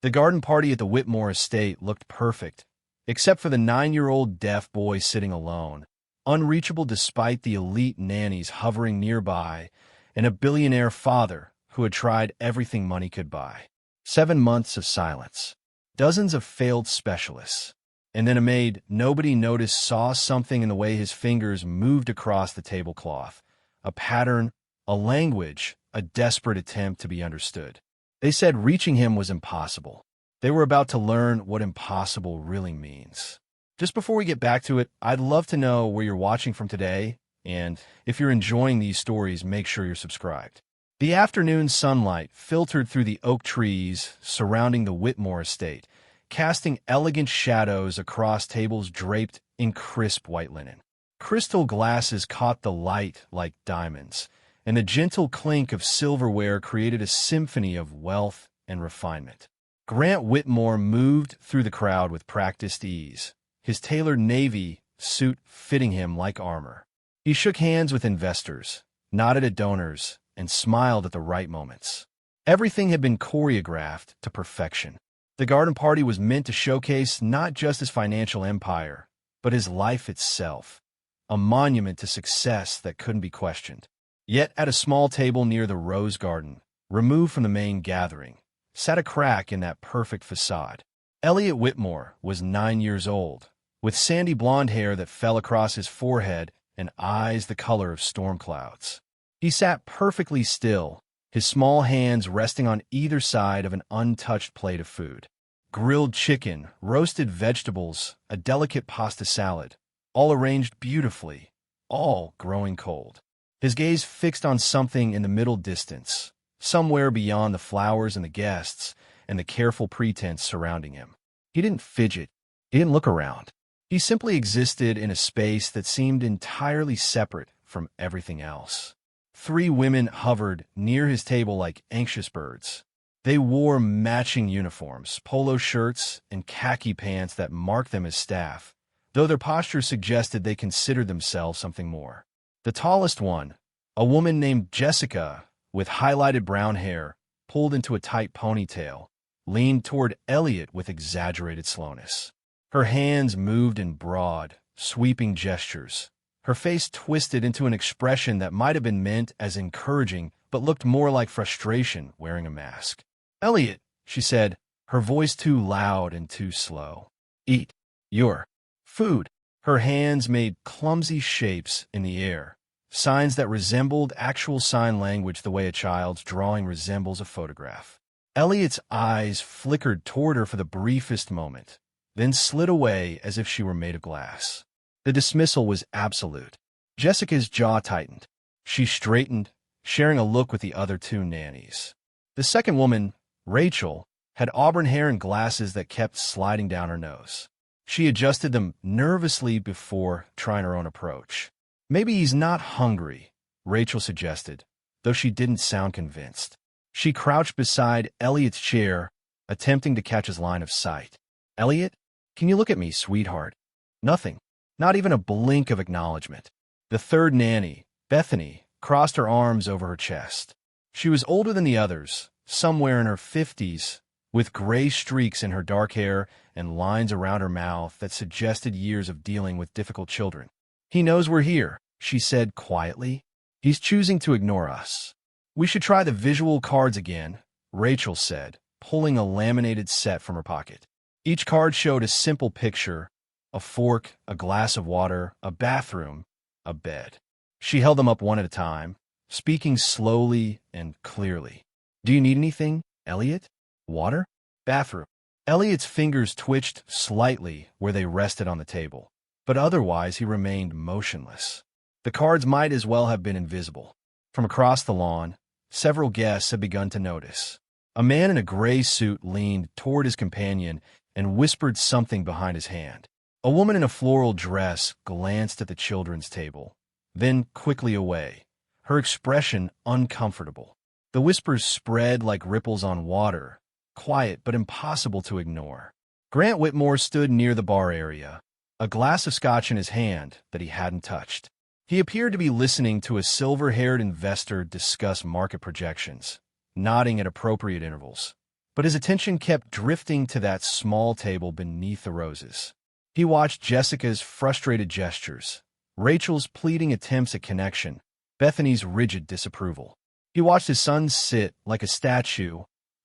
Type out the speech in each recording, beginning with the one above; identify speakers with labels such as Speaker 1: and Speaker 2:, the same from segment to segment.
Speaker 1: The garden party at the Whitmore estate looked perfect, except for the 9-year-old deaf boy sitting alone, unreachable despite the elite nannies hovering nearby, and a billionaire father who had tried everything money could buy. 7 months of silence. Dozens of failed specialists. And then a maid nobody noticed saw something in the way his fingers moved across the tablecloth. A pattern, a language, a desperate attempt to be understood. They said reaching him was impossible. They were about to learn what impossible really means. Just before we get back to it, I'd love to know where you're watching from today, and if you're enjoying these stories, make sure you're subscribed. The afternoon sunlight filtered through the oak trees surrounding the Whitmore estate, casting elegant shadows across tables draped in crisp white linen. Crystal glasses caught the light like diamonds, and the gentle clink of silverware created a symphony of wealth and refinement. Grant Whitmore moved through the crowd with practiced ease, his tailored navy suit fitting him like armor. He shook hands with investors, nodded at donors, and smiled at the right moments. Everything had been choreographed to perfection. The garden party was meant to showcase not just his financial empire, but his life itself, a monument to success that couldn't be questioned. Yet at a small table near the rose garden, removed from the main gathering, sat a crack in that perfect facade. Elliot Whitmore was 9 years old, with sandy blonde hair that fell across his forehead and eyes the color of storm clouds. He sat perfectly still, his small hands resting on either side of an untouched plate of food. Grilled chicken, roasted vegetables, a delicate pasta salad, all arranged beautifully, all growing cold. His gaze fixed on something in the middle distance, somewhere beyond the flowers and the guests and the careful pretense surrounding him. He didn't fidget. He didn't look around. He simply existed in a space that seemed entirely separate from everything else. 3 women hovered near his table like anxious birds. They wore matching uniforms, polo shirts, and khaki pants that marked them as staff, though their posture suggested they considered themselves something more. The tallest one, a woman named Jessica, with highlighted brown hair, pulled into a tight ponytail, leaned toward Elliot with exaggerated slowness. Her hands moved in broad, sweeping gestures, her face twisted into an expression that might have been meant as encouraging but looked more like frustration wearing a mask. "Elliot," she said, her voice too loud and too slow. "Eat your food." Her hands made clumsy shapes in the air, signs that resembled actual sign language the way a child's drawing resembles a photograph. Elliot's eyes flickered toward her for the briefest moment, then slid away as if she were made of glass. The dismissal was absolute. Jessica's jaw tightened. She straightened, sharing a look with the other 2 nannies. The second woman, Rachel, had auburn hair and glasses that kept sliding down her nose. She adjusted them nervously before trying her own approach. "Maybe he's not hungry," Rachel suggested, though she didn't sound convinced. She crouched beside Elliot's chair, attempting to catch his line of sight. "Elliot, can you look at me, sweetheart?" Nothing. Not even a blink of acknowledgement. The third nanny, Bethany, crossed her arms over her chest. She was older than the others, somewhere in her 50s, with gray streaks in her dark hair and lines around her mouth that suggested years of dealing with difficult children. "He knows we're here," she said quietly. "He's choosing to ignore us." "We should try the visual cards again," Rachel said, pulling a laminated set from her pocket. Each card showed a simple picture: a fork, a glass of water, a bathroom, a bed. She held them up one at a time, speaking slowly and clearly. "Do you need anything, Elliot? Water? Bathroom?" Elliot's fingers twitched slightly where they rested on the table, but otherwise he remained motionless. The cards might as well have been invisible. From across the lawn, several guests had begun to notice. A man in a gray suit leaned toward his companion and whispered something behind his hand. A woman in a floral dress glanced at the children's table, then quickly away, her expression uncomfortable. The whispers spread like ripples on water, quiet but impossible to ignore. Grant Whitmore stood near the bar area, a glass of scotch in his hand that he hadn't touched. He appeared to be listening to a silver-haired investor discuss market projections, nodding at appropriate intervals. But his attention kept drifting to that small table beneath the roses. He watched Jessica's frustrated gestures, Rachel's pleading attempts at connection, Bethany's rigid disapproval. He watched his son sit like a statue,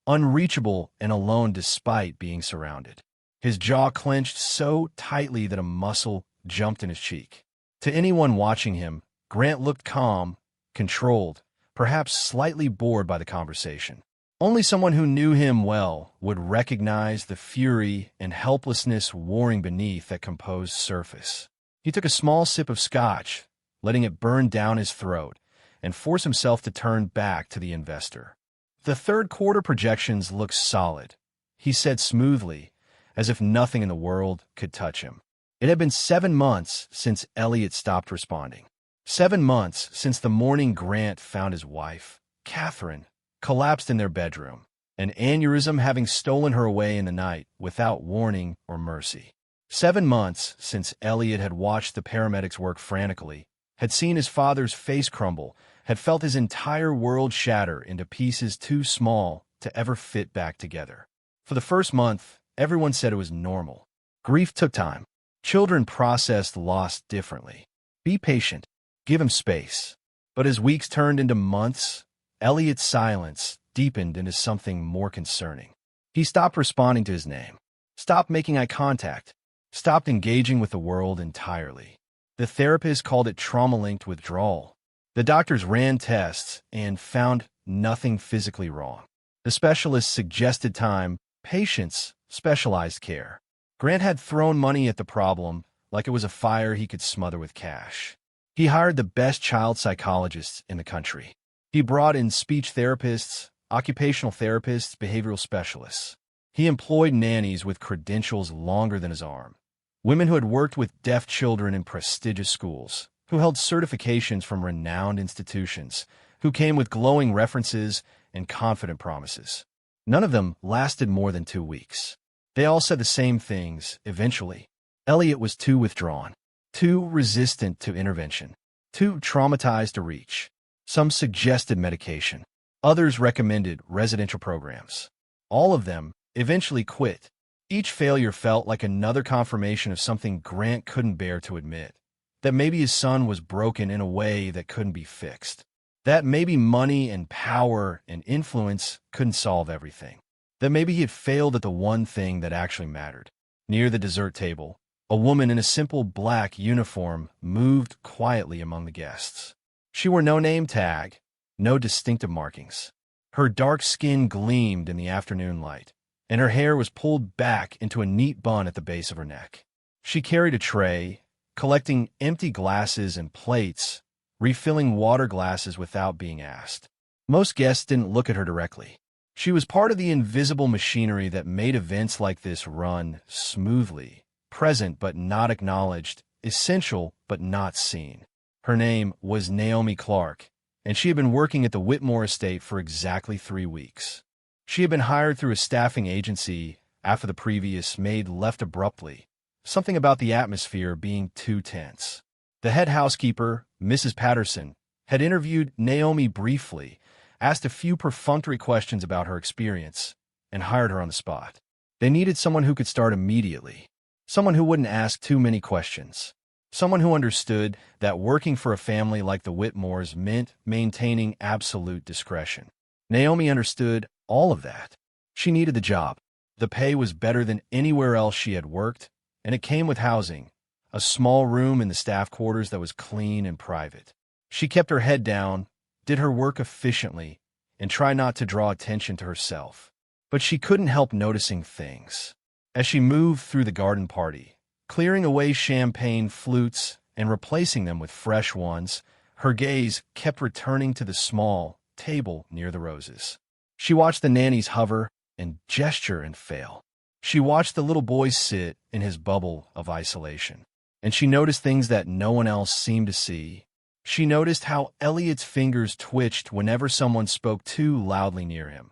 Speaker 1: unreachable and alone despite being surrounded. His jaw clenched so tightly that a muscle jumped in his cheek. To anyone watching him, Grant looked calm, controlled, perhaps slightly bored by the conversation. Only someone who knew him well would recognize the fury and helplessness warring beneath that composed surface. He took a small sip of scotch, letting it burn down his throat, and force himself to turn back to the investor. The third quarter projections look solid, he said smoothly, as if nothing in the world could touch him. It had been 7 months since Elliot stopped responding. 7 months since the morning Grant found his wife, Catherine, collapsed in their bedroom, an aneurysm having stolen her away in the night without warning or mercy. 7 months since Elliot had watched the paramedics work frantically, had seen his father's face crumble, had felt his entire world shatter into pieces too small to ever fit back together. For the first month, everyone said it was normal. Grief took time. Children processed loss differently. Be patient. Give him space. But as weeks turned into months, Elliot's silence deepened into something more concerning. He stopped responding to his name, stopped making eye contact, stopped engaging with the world entirely. The therapist called it trauma-linked withdrawal. The doctors ran tests and found nothing physically wrong. The specialists suggested time, patience, specialized care. Grant had thrown money at the problem like it was a fire he could smother with cash. He hired the best child psychologists in the country. He brought in speech therapists, occupational therapists, behavioral specialists. He employed nannies with credentials longer than his arm, women who had worked with deaf children in prestigious schools, who held certifications from renowned institutions, who came with glowing references and confident promises. None of them lasted more than 2 weeks. They all said the same things, eventually. Elliot was too withdrawn, too resistant to intervention, too traumatized to reach. Some suggested medication. Others recommended residential programs. All of them eventually quit. Each failure felt like another confirmation of something Grant couldn't bear to admit, that maybe his son was broken in a way that couldn't be fixed, that maybe money and power and influence couldn't solve everything, that maybe he had failed at the one thing that actually mattered. Near the dessert table, a woman in a simple black uniform moved quietly among the guests. She wore no name tag, no distinctive markings. Her dark skin gleamed in the afternoon light, and her hair was pulled back into a neat bun at the base of her neck. She carried a tray, collecting empty glasses and plates, refilling water glasses without being asked. Most guests didn't look at her directly. She was part of the invisible machinery that made events like this run smoothly, present but not acknowledged, essential but not seen. Her name was Naomi Clark, and she had been working at the Whitmore estate for exactly 3 weeks. She had been hired through a staffing agency after the previous maid left abruptly, something about the atmosphere being too tense. The head housekeeper, Mrs. Patterson, had interviewed Naomi briefly, asked a few perfunctory questions about her experience, and hired her on the spot. They needed someone who could start immediately, someone who wouldn't ask too many questions, someone who understood that working for a family like the Whitmores meant maintaining absolute discretion. Naomi understood all of that. She needed the job. The pay was better than anywhere else she had worked, and it came with housing, a small room in the staff quarters that was clean and private. She kept her head down, did her work efficiently, and tried not to draw attention to herself. But she couldn't help noticing things. As she moved through the garden party, clearing away champagne flutes and replacing them with fresh ones, her gaze kept returning to the small table near the roses. She watched the nannies hover and gesture and fail. She watched the little boy sit in his bubble of isolation, and she noticed things that no one else seemed to see. She noticed how Elliot's fingers twitched whenever someone spoke too loudly near him.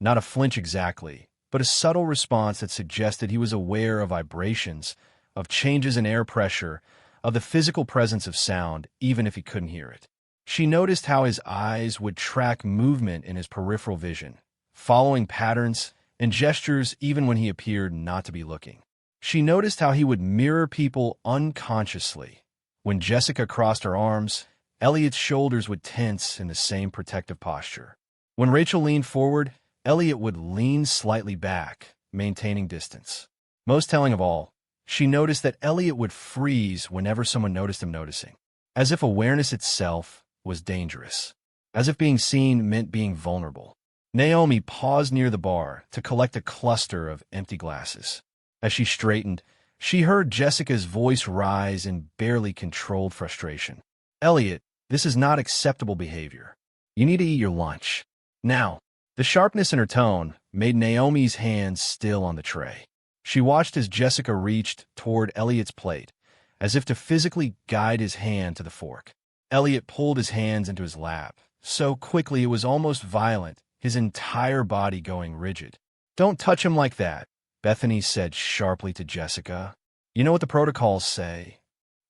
Speaker 1: Not a flinch exactly, but a subtle response that suggested he was aware of vibrations, of changes in air pressure, of the physical presence of sound, even if he couldn't hear it. She noticed how his eyes would track movement in his peripheral vision, following patterns and gestures even when he appeared not to be looking. She noticed how he would mirror people unconsciously. When Jessica crossed her arms, Elliot's shoulders would tense in the same protective posture. When Rachel leaned forward, Elliot would lean slightly back, maintaining distance. Most telling of all, she noticed that Elliot would freeze whenever someone noticed him noticing, as if awareness itself was dangerous, as if being seen meant being vulnerable. Naomi paused near the bar to collect a cluster of empty glasses. As she straightened, she heard Jessica's voice rise in barely controlled frustration. "Elliot, this is not acceptable behavior. You need to eat your lunch. Now." The sharpness in her tone made Naomi's hands still on the tray. She watched as Jessica reached toward Elliot's plate, as if to physically guide his hand to the fork. Elliot pulled his hands into his lap, so quickly it was almost violent, his entire body going rigid. "Don't touch him like that," Bethany said sharply to Jessica. "You know what the protocols say."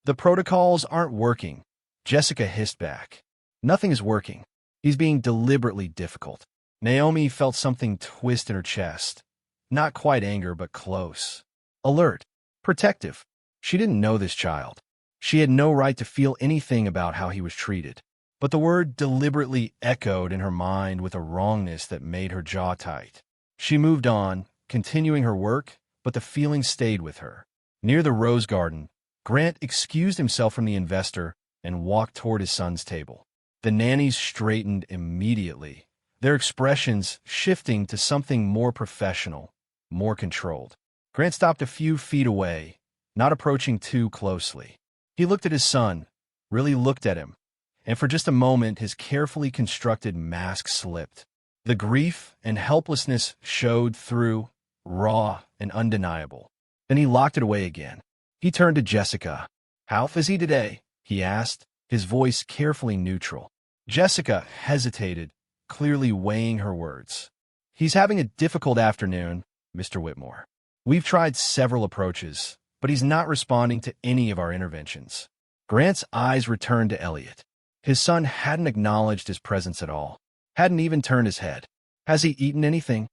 Speaker 1: "The protocols aren't working," Jessica hissed back. "Nothing is working. He's being deliberately difficult." Naomi felt something twist in her chest. Not quite anger, but close. Alert. Protective. She didn't know this child. She had no right to feel anything about how he was treated. But the word deliberately echoed in her mind with a wrongness that made her jaw tight. She moved on, continuing her work, but the feeling stayed with her. Near the rose garden, Grant excused himself from the investor and walked toward his son's table. The nannies straightened immediately, their expressions shifting to something more professional, more controlled. Grant stopped a few feet away, not approaching too closely. He looked at his son, really looked at him, and for just a moment his carefully constructed mask slipped. The grief and helplessness showed through, raw and undeniable. Then he locked it away again. He turned to Jessica. "How is he today?" he asked, his voice carefully neutral. Jessica hesitated, clearly weighing her words. "He's having a difficult afternoon, Mr. Whitmore. We've tried several approaches, but he's not responding to any of our interventions." Grant's eyes returned to Elliot. His son hadn't acknowledged his presence at all, hadn't even turned his head. "Has he eaten anything?"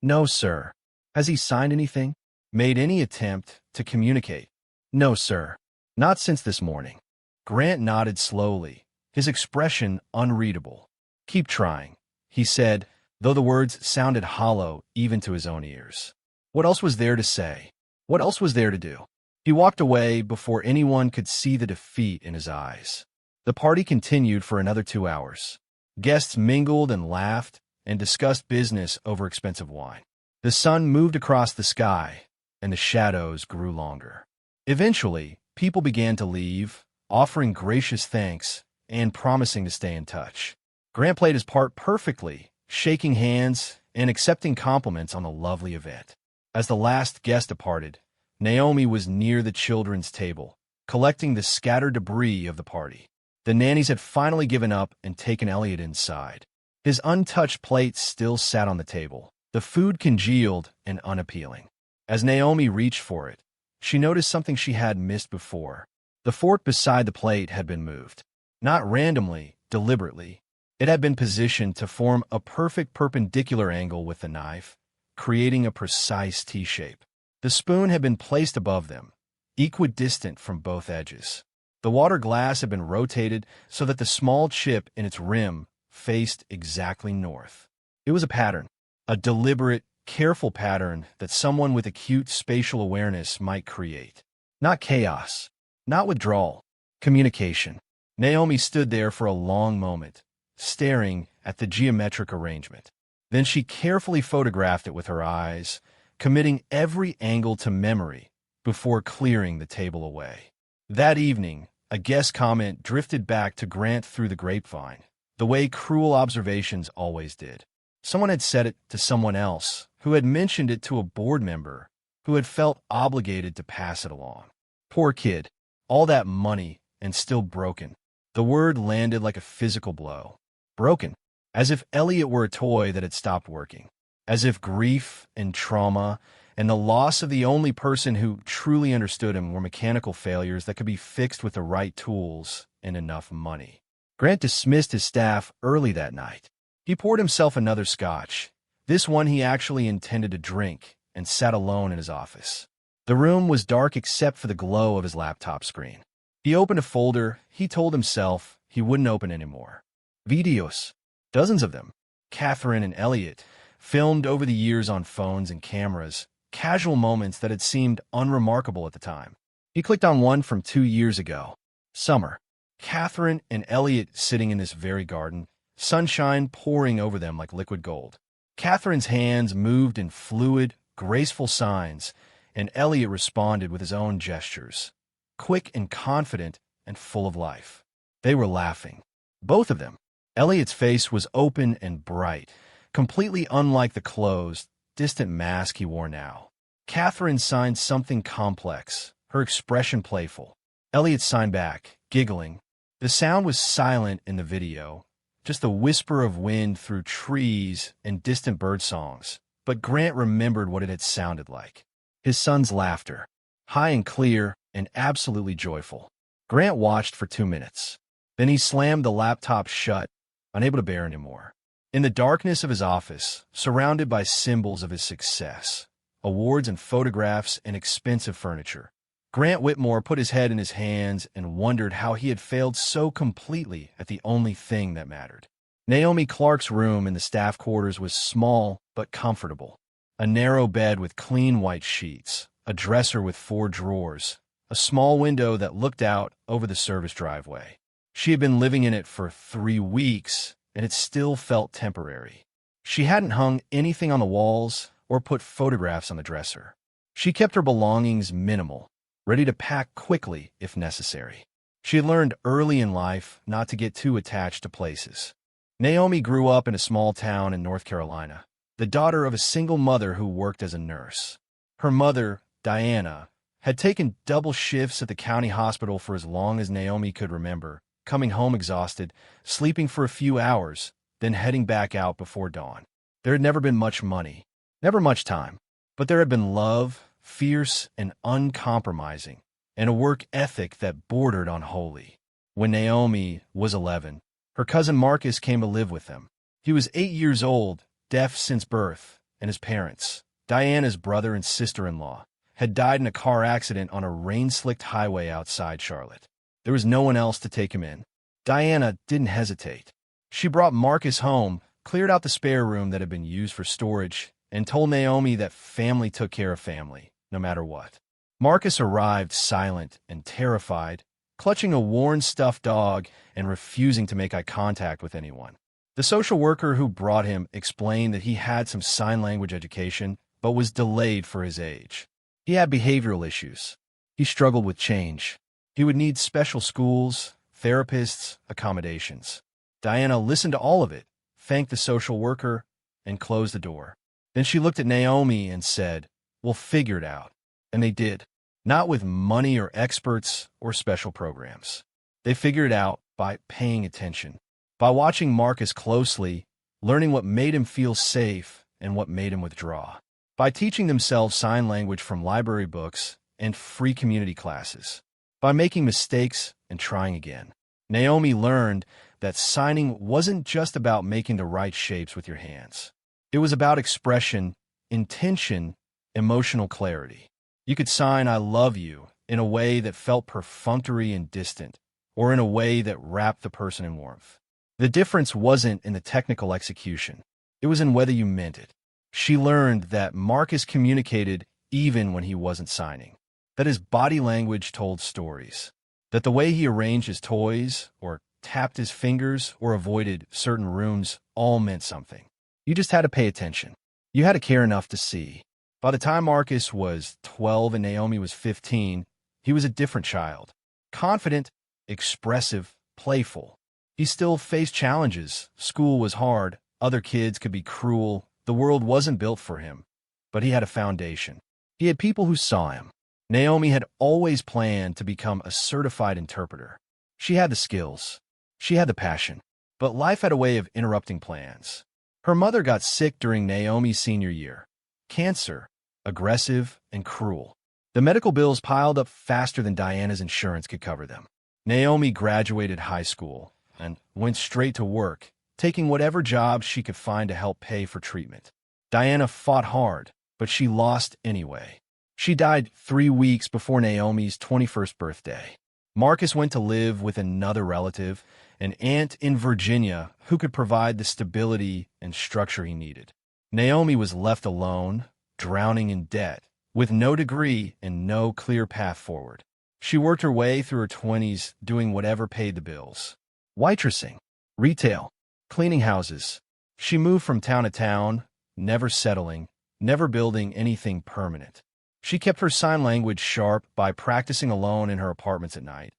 Speaker 1: "No, sir." "Has he signed anything? Made any attempt to communicate?" "No, sir. Not since this morning." Grant nodded slowly, his expression unreadable. "Keep trying," he said, though the words sounded hollow even to his own ears. What else was there to say? What else was there to do? He walked away before anyone could see the defeat in his eyes. The party continued for another 2 hours. Guests mingled and laughed and discussed business over expensive wine. The sun moved across the sky, and the shadows grew longer. Eventually, people began to leave, offering gracious thanks and promising to stay in touch. Grant played his part perfectly, shaking hands and accepting compliments on the lovely event. As the last guest departed, Naomi was near the children's table, collecting the scattered debris of the party. The nannies had finally given up and taken Elliot inside. His untouched plate still sat on the table, the food congealed and unappealing. As Naomi reached for it, she noticed something she had missed before. The fork beside the plate had been moved. Not randomly, deliberately. It had been positioned to form a perfect perpendicular angle with the knife, creating a precise T-shape. The spoon had been placed above them, equidistant from both edges. The water glass had been rotated so that the small chip in its rim faced exactly north. It was a pattern, a deliberate, careful pattern that someone with acute spatial awareness might create. Not chaos, not withdrawal, communication. Naomi stood there for a long moment, staring at the geometric arrangement. Then she carefully photographed it with her eyes, committing every angle to memory before clearing the table away. That evening, a guest comment drifted back to Grant through the grapevine, the way cruel observations always did. Someone had said it to someone else, who had mentioned it to a board member, who had felt obligated to pass it along. Poor kid, all that money and still broken. The word landed like a physical blow. Broken, as if Elliot were a toy that had stopped working, as if grief and trauma and the loss of the only person who truly understood him were mechanical failures that could be fixed with the right tools and enough money. Grant dismissed his staff early that night. He poured himself another scotch, This one he actually intended to drink and sat alone in his office. The room was dark except for the glow of his laptop screen. He opened a folder he told himself he wouldn't open anymore. Videos. Dozens of them. Catherine and Elliot, filmed over the years on phones and cameras, casual moments that had seemed unremarkable at the time. He clicked on one from 2 years ago. Summer. Catherine and Elliot sitting in this very garden, sunshine pouring over them like liquid gold. Catherine's hands moved in fluid, graceful signs, and Elliot responded with his own gestures, quick and confident and full of life. They were laughing. Both of them. Elliot's face was open and bright, completely unlike the closed, distant mask he wore now. Catherine signed something complex, her expression playful. Elliot signed back, giggling. The sound was silent in the video, just the whisper of wind through trees and distant bird songs. But Grant remembered what it had sounded like. His son's laughter, high and clear and absolutely joyful. Grant watched for 2 minutes. Then he slammed the laptop shut, unable to bear anymore. In the darkness of his office, surrounded by symbols of his success, awards and photographs and expensive furniture, Grant Whitmore put his head in his hands and wondered how he had failed so completely at the only thing that mattered. Naomi Clark's room in the staff quarters was small but comfortable. A narrow bed with clean white sheets, a dresser with 4 drawers, a small window that looked out over the service driveway. She had been living in it for 3 weeks, and it still felt temporary. She hadn't hung anything on the walls or put photographs on the dresser. She kept her belongings minimal, ready to pack quickly if necessary. She had learned early in life not to get too attached to places. Naomi grew up in a small town in North Carolina, the daughter of a single mother who worked as a nurse. Her mother, Diana, had taken double shifts at the county hospital for as long as Naomi could remember, coming home exhausted, sleeping for a few hours, then heading back out before dawn. There had never been much money, never much time, but there had been love, fierce and uncompromising, and a work ethic that bordered on holy. When Naomi was 11, her cousin Marcus came to live with them. He was 8 years old, deaf since birth, and his parents, Diana's brother and sister-in-law, had died in a car accident on a rain-slicked highway outside Charlotte. There was no one else to take him in. Diana didn't hesitate. She brought Marcus home, cleared out the spare room that had been used for storage, and told Naomi that family took care of family, no matter what. Marcus arrived silent and terrified, clutching a worn stuffed dog and refusing to make eye contact with anyone. The social worker who brought him explained that he had some sign language education, but was delayed for his age. He had behavioral issues. He struggled with change. He would need special schools, therapists, accommodations. Diana listened to all of it, thanked the social worker, and closed the door. Then she looked at Naomi and said, "We'll figure it out." And they did. Not with money or experts or special programs. They figured it out by paying attention, by watching Marcus closely, learning what made him feel safe and what made him withdraw, by teaching themselves sign language from library books and free community classes, by making mistakes and trying again. Naomi learned that signing wasn't just about making the right shapes with your hands. It was about expression, intention, emotional clarity. You could sign "I love you" in a way that felt perfunctory and distant, or in a way that wrapped the person in warmth. The difference wasn't in the technical execution. It was in whether you meant it. She learned that Marcus communicated even when he wasn't signing, that his body language told stories, that the way he arranged his toys, or tapped his fingers, or avoided certain rooms all meant something. You just had to pay attention. You had to care enough to see. By the time Marcus was 12 and Naomi was 15, he was a different child. Confident, expressive, playful. He still faced challenges. School was hard. Other kids could be cruel. The world wasn't built for him. But he had a foundation. He had people who saw him. Naomi had always planned to become a certified interpreter. She had the skills. She had the passion. But life had a way of interrupting plans. Her mother got sick during Naomi's senior year. Cancer, aggressive and cruel. The medical bills piled up faster than Diana's insurance could cover them. Naomi graduated high school and went straight to work, taking whatever job she could find to help pay for treatment. Diana fought hard, but she lost anyway. She died 3 weeks before Naomi's 21st birthday. Marcus went to live with another relative, an aunt in Virginia who could provide the stability and structure he needed. Naomi was left alone, drowning in debt, with no degree and no clear path forward. She worked her way through her 20s doing whatever paid the bills. Waitressing, retail, cleaning houses. She moved from town to town, never settling, never building anything permanent. She kept her sign language sharp by practicing alone in her apartments at night,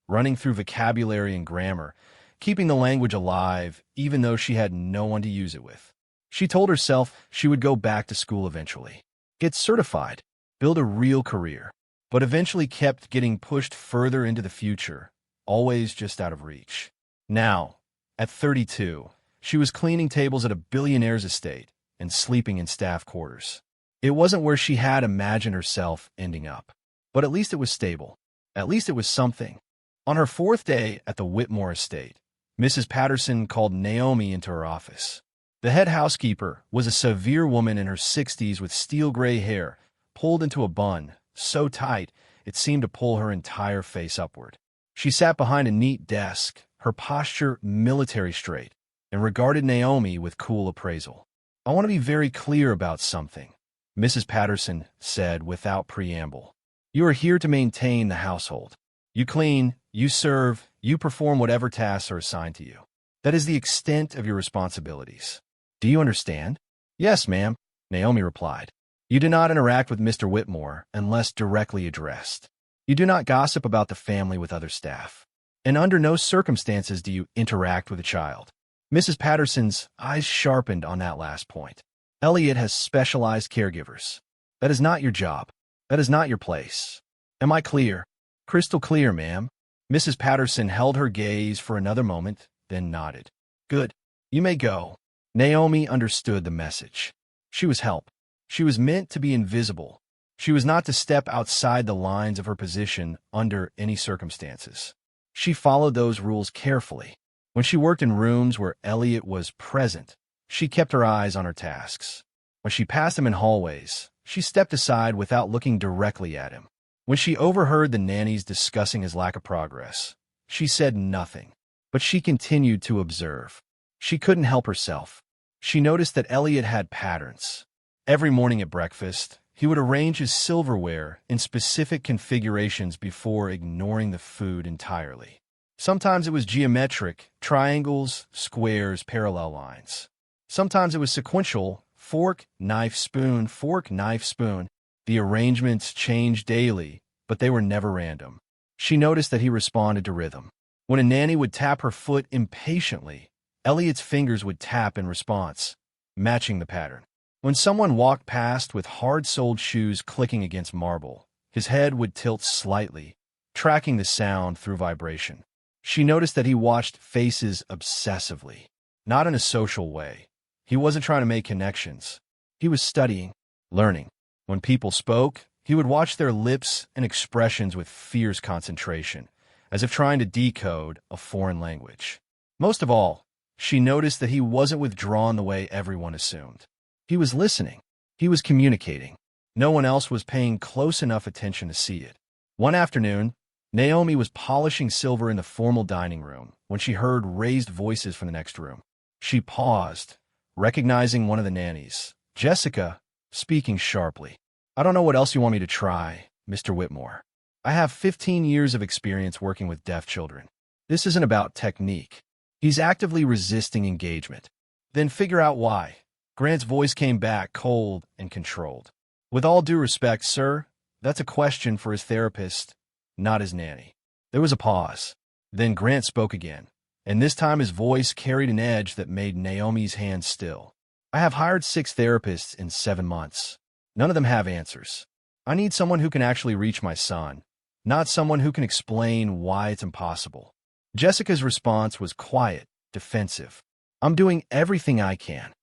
Speaker 1: running through vocabulary and grammar, keeping the language alive even though she had no one to use it with. She told herself she would go back to school eventually, get certified, build a real career, but eventually kept getting pushed further into the future, always just out of reach. Now, at 32, she was cleaning tables at a billionaire's estate and sleeping in staff quarters. It wasn't where she had imagined herself ending up, but at least it was stable. At least it was something. On her 4th day at the Whitmore estate, Mrs. Patterson called Naomi into her office. The head housekeeper was a severe woman in her 60s with steel-gray hair, pulled into a bun, so tight it seemed to pull her entire face upward. She sat behind a neat desk, her posture military straight, and regarded Naomi with cool appraisal. "I want to be very clear about something," Mrs. Patterson said without preamble. "You are here to maintain the household. You clean, you serve, you perform whatever tasks are assigned to you. That is the extent of your responsibilities. Do you understand?" "Yes, ma'am," Naomi replied. "You do not interact with Mr. Whitmore unless directly addressed. You do not gossip about the family with other staff. And under no circumstances do you interact with a child." Mrs. Patterson's eyes sharpened on that last point. "Elliot has specialized caregivers. That is not your job. That is not your place. Am I clear?" "Crystal clear, ma'am." Mrs. Patterson held her gaze for another moment, then nodded. "Good. You may go." Naomi understood the message. She was help. She was meant to be invisible. She was not to step outside the lines of her position under any circumstances. She followed those rules carefully. When she worked in rooms where Elliot was present, she kept her eyes on her tasks. When she passed him in hallways, she stepped aside without looking directly at him. When she overheard the nannies discussing his lack of progress, she said nothing, but she continued to observe. She couldn't help herself. She noticed that Elliot had patterns. Every morning at breakfast, he would arrange his silverware in specific configurations before ignoring the food entirely. Sometimes it was geometric, triangles, squares, parallel lines. Sometimes it was sequential, fork, knife, spoon, fork, knife, spoon. The arrangements changed daily, but they were never random. She noticed that he responded to rhythm. When a nanny would tap her foot impatiently, Elliot's fingers would tap in response, matching the pattern. When someone walked past with hard-soled shoes clicking against marble, his head would tilt slightly, tracking the sound through vibration. She noticed that he watched faces obsessively, not in a social way. He wasn't trying to make connections. He was studying, learning. When people spoke, he would watch their lips and expressions with fierce concentration, as if trying to decode a foreign language. Most of all, she noticed that he wasn't withdrawn the way everyone assumed. He was listening. He was communicating. No one else was paying close enough attention to see it. One afternoon, Naomi was polishing silver in the formal dining room when she heard raised voices from the next room. She paused, recognizing one of the nannies, Jessica, speaking sharply. "I don't know what else you want me to try, Mr. Whitmore. I have 15 years of experience working with deaf children. This isn't about technique." He's actively resisting engagement. "Then figure out why." Grant's voice came back cold and controlled. "With all due respect, sir, that's a question for his therapist, not his nanny." There was a pause. Then Grant spoke again, and this time his voice carried an edge that made Naomi's hands still. "I have hired 6 therapists in 7 months. None of them have answers. I need someone who can actually reach my son, not someone who can explain why it's impossible." Jessica's response was quiet, defensive. "I'm doing everything I can."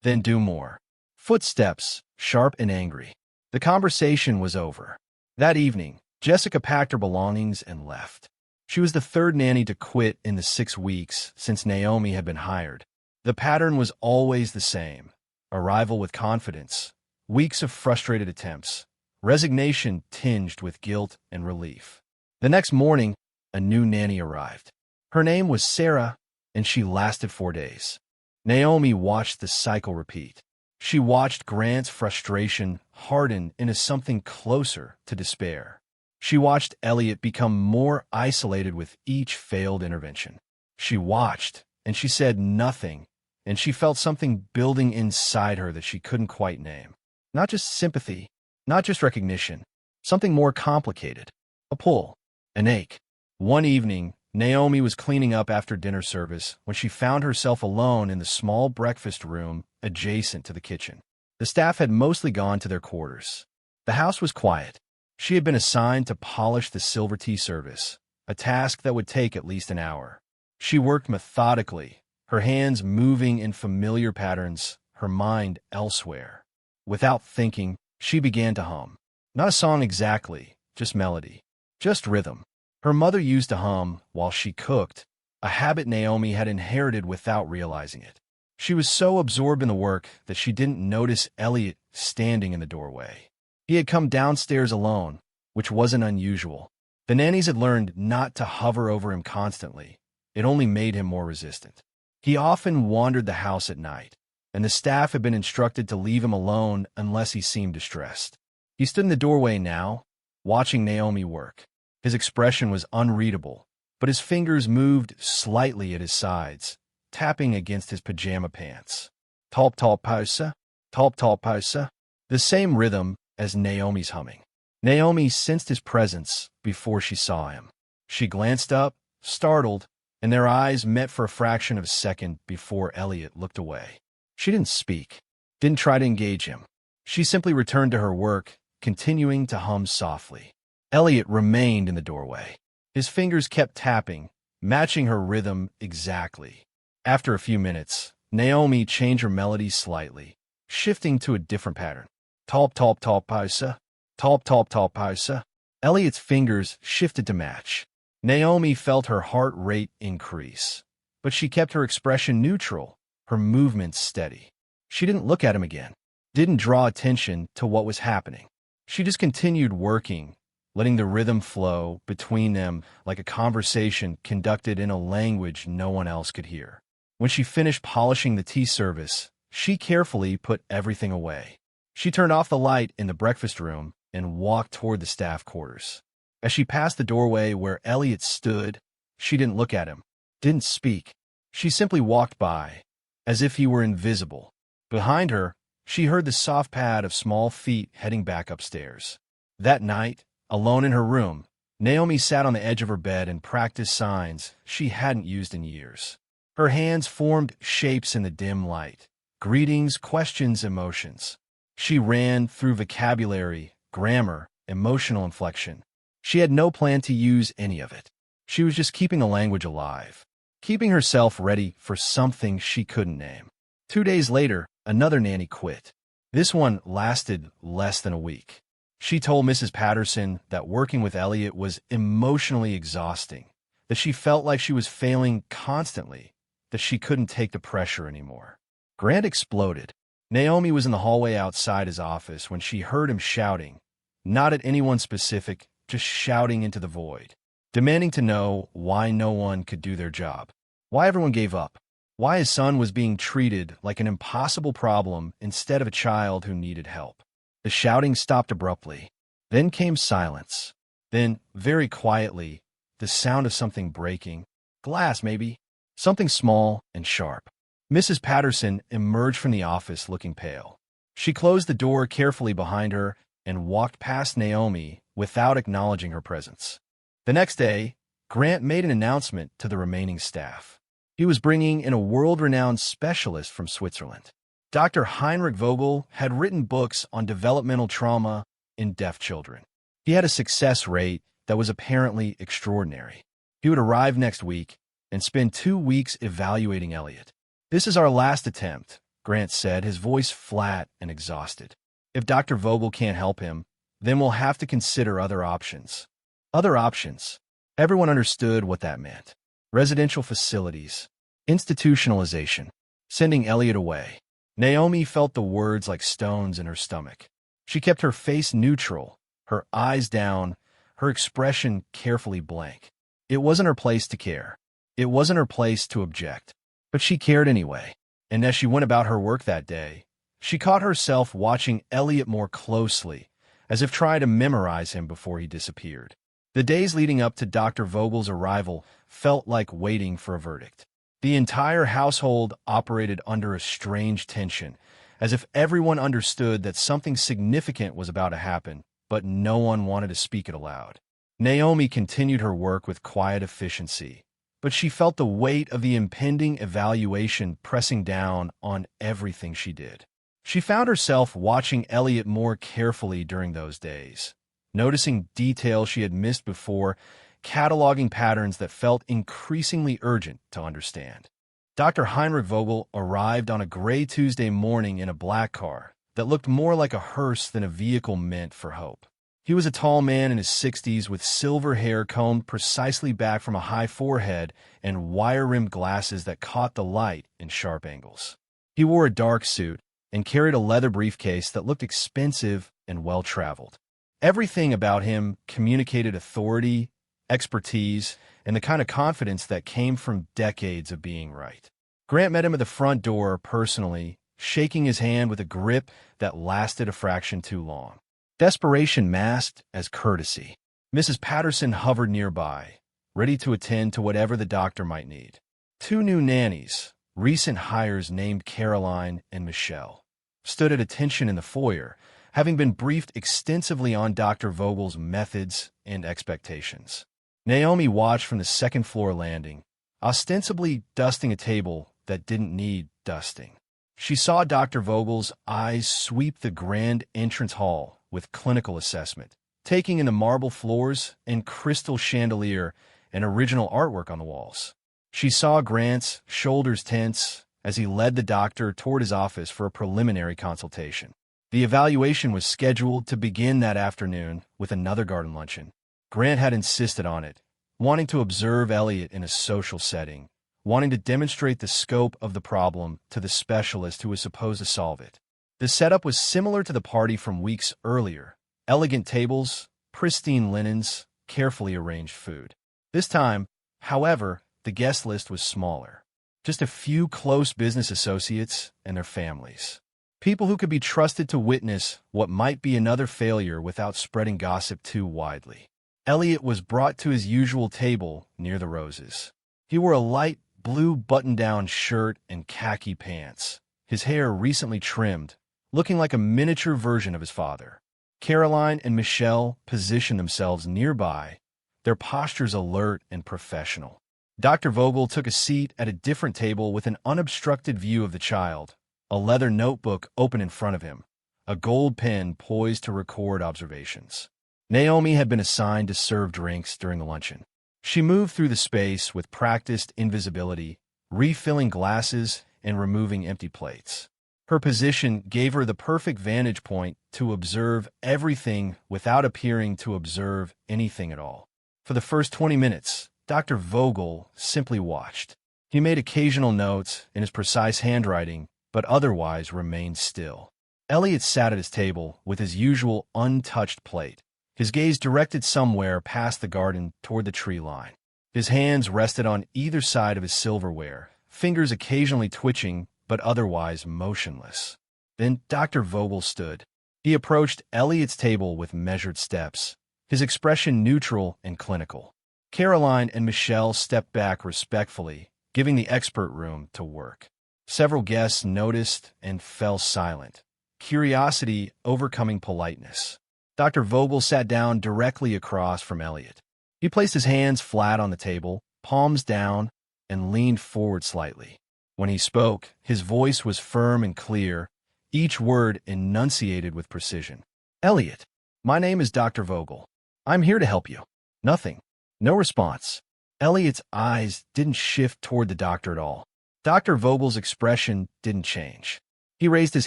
Speaker 1: "Then do more." Footsteps, sharp and angry. The conversation was over. That evening, Jessica packed her belongings and left. She was the 3rd nanny to quit in the 6 weeks since Naomi had been hired. The pattern was always the same. arrival with confidence, weeks of frustrated attempts, resignation tinged with guilt and relief. The next morning, a new nanny arrived. Her name was Sarah, and she lasted 4 days. Naomi watched the cycle repeat. She watched Grant's frustration harden into something closer to despair. She watched Elliot become more isolated with each failed intervention. She watched, and she said nothing, and she felt something building inside her that she couldn't quite name. Not just sympathy, not just recognition, something more complicated. A pull, an ache. One evening, Naomi was cleaning up after dinner service when she found herself alone in the small breakfast room adjacent to the kitchen. The staff had mostly gone to their quarters. The house was quiet. She had been assigned to polish the silver tea service, a task that would take at least an hour. She worked methodically, her hands moving in familiar patterns, her mind elsewhere. Without thinking, she began to hum. Not a song exactly, just melody, just rhythm. Her mother used to hum while she cooked, a habit Naomi had inherited without realizing it. She was so absorbed in the work that she didn't notice Elliot standing in the doorway. He had come downstairs alone, which wasn't unusual. The nannies had learned not to hover over him constantly. It only made him more resistant. He often wandered the house at night, and the staff had been instructed to leave him alone unless he seemed distressed. He stood in the doorway now, watching Naomi work. His expression was unreadable, but his fingers moved slightly at his sides, tapping against his pajama pants. Top top pausa, top top pausa. The same rhythm as Naomi's humming. Naomi sensed his presence before she saw him. She glanced up, startled, and their eyes met for a fraction of a second before Elliot looked away. She didn't speak, didn't try to engage him. She simply returned to her work, continuing to hum softly. Elliot remained in the doorway. His fingers kept tapping, matching her rhythm exactly. After a few minutes, Naomi changed her melody slightly, shifting to a different pattern. Top top top pausa, top top top pausa. Elliot's fingers shifted to match. Naomi felt her heart rate increase, but she kept her expression neutral, her movements steady. She didn't look at him again, didn't draw attention to what was happening. She just continued working, letting the rhythm flow between them like a conversation conducted in a language no one else could hear. When she finished polishing the tea service, she carefully put everything away. She turned off the light in the breakfast room and walked toward the staff quarters. As she passed the doorway where Elliot stood, she didn't look at him, didn't speak. She simply walked by, as if he were invisible. Behind her, she heard the soft pad of small feet heading back upstairs. That night, alone in her room, Naomi sat on the edge of her bed and practiced signs she hadn't used in years. Her hands formed shapes in the dim light, greetings, questions, emotions. She ran through vocabulary, grammar, emotional inflection. She had no plan to use any of it. She was just keeping the language alive, keeping herself ready for something she couldn't name. 2 days later, another nanny quit. This one lasted less than a week. She told Mrs. Patterson that working with Elliot was emotionally exhausting, that she felt like she was failing constantly, that she couldn't take the pressure anymore. Grant exploded. Naomi was in the hallway outside his office when she heard him shouting, not at anyone specific, just shouting into the void, demanding to know why no one could do their job, why everyone gave up, why his son was being treated like an impossible problem instead of a child who needed help. The shouting stopped abruptly. Then came silence. Then, very quietly, the sound of something breaking. Glass, maybe. Something small and sharp. Mrs. Patterson emerged from the office looking pale. She closed the door carefully behind her and walked past Naomi without acknowledging her presence. The next day, Grant made an announcement to the remaining staff. He was bringing in a world-renowned specialist from Switzerland. Dr. Heinrich Vogel had written books on developmental trauma in deaf children. He had a success rate that was apparently extraordinary. He would arrive next week and spend 2 weeks evaluating Elliot. "This is our last attempt," Grant said, his voice flat and exhausted. "If Dr. Vogel can't help him, then we'll have to consider other options." Other options. Everyone understood what that meant. Residential facilities, institutionalization, sending Elliot away. Naomi felt the words like stones in her stomach. She kept her face neutral, her eyes down, her expression carefully blank. It wasn't her place to care. It wasn't her place to object. But she cared anyway. And as she went about her work that day, she caught herself watching Elliot more closely, as if trying to memorize him before he disappeared. The days leading up to Dr. Vogel's arrival felt like waiting for a verdict. The entire household operated under a strange tension, as if everyone understood that something significant was about to happen, but no one wanted to speak it aloud. Naomi continued her work with quiet efficiency, but she felt the weight of the impending evaluation pressing down on everything she did. She found herself watching Elliot more carefully during those days, noticing details she had missed before, cataloging patterns that felt increasingly urgent to understand. Dr. Heinrich Vogel arrived on a gray Tuesday morning in a black car that looked more like a hearse than a vehicle meant for hope. He was a tall man in his 60s with silver hair combed precisely back from a high forehead and wire-rimmed glasses that caught the light in sharp angles. He wore a dark suit and carried a leather briefcase that looked expensive and well-traveled. Everything about him communicated authority, expertise, and the kind of confidence that came from decades of being right. Grant met him at the front door personally, shaking his hand with a grip that lasted a fraction too long. Desperation masked as courtesy. Mrs. Patterson hovered nearby, ready to attend to whatever the doctor might need. Two new nannies, recent hires named Caroline and Michelle, stood at attention in the foyer, having been briefed extensively on Dr. Vogel's methods and expectations. Naomi watched from the second-floor landing, ostensibly dusting a table that didn't need dusting. She saw Dr. Vogel's eyes sweep the grand entrance hall with clinical assessment, taking in the marble floors and crystal chandelier and original artwork on the walls. She saw Grant's shoulders tense as he led the doctor toward his office for a preliminary consultation. The evaluation was scheduled to begin that afternoon with another garden luncheon. Grant had insisted on it, wanting to observe Elliot in a social setting, wanting to demonstrate the scope of the problem to the specialist who was supposed to solve it. The setup was similar to the party from weeks earlier: elegant tables, pristine linens, carefully arranged food. This time, however, the guest list was smaller. Just a few close business associates and their families. People who could be trusted to witness what might be another failure without spreading gossip too widely. Elliot was brought to his usual table near the roses. He wore a light blue button-down shirt and khaki pants, his hair recently trimmed, looking like a miniature version of his father. Caroline and Michelle positioned themselves nearby, their postures alert and professional. Dr. Vogel took a seat at a different table with an unobstructed view of the child, a leather notebook open in front of him, a gold pen poised to record observations. Naomi had been assigned to serve drinks during the luncheon. She moved through the space with practiced invisibility, refilling glasses and removing empty plates. Her position gave her the perfect vantage point to observe everything without appearing to observe anything at all. For the first 20 minutes, Dr. Vogel simply watched. He made occasional notes in his precise handwriting, but otherwise remained still. Elliot sat at his table with his usual untouched plate, his gaze directed somewhere past the garden toward the tree line. His hands rested on either side of his silverware, fingers occasionally twitching but otherwise motionless. Then Dr. Vogel stood. He approached Elliot's table with measured steps, his expression neutral and clinical. Caroline and Michelle stepped back respectfully, giving the expert room to work. Several guests noticed and fell silent, curiosity overcoming politeness. Dr. Vogel sat down directly across from Elliot. He placed his hands flat on the table, palms down, and leaned forward slightly. When he spoke, his voice was firm and clear, each word enunciated with precision. "Elliot, my name is Dr. Vogel. I'm here to help you." Nothing. No response. Elliot's eyes didn't shift toward the doctor at all. Dr. Vogel's expression didn't change. He raised his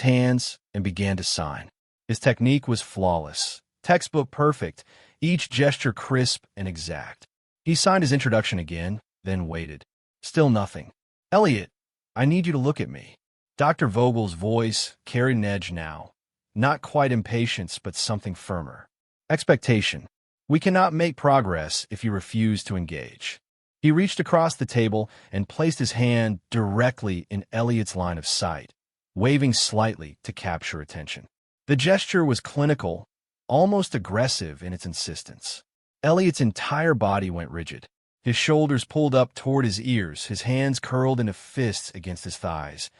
Speaker 1: hands and began to sign. His technique was flawless, textbook perfect, each gesture crisp and exact. He signed his introduction again, then waited. Still nothing. "Elliot, I need you to look at me." Dr. Vogel's voice carried an edge now. Not quite impatience, but something firmer. Expectation. We cannot make progress if you refuse to engage. He reached across the table and placed his hand directly in Elliot's line of sight, waving slightly to capture attention. The gesture was clinical, almost aggressive in its insistence. Elliot's entire body went rigid. His shoulders pulled up toward his ears, his hands curled into fists against his thighs,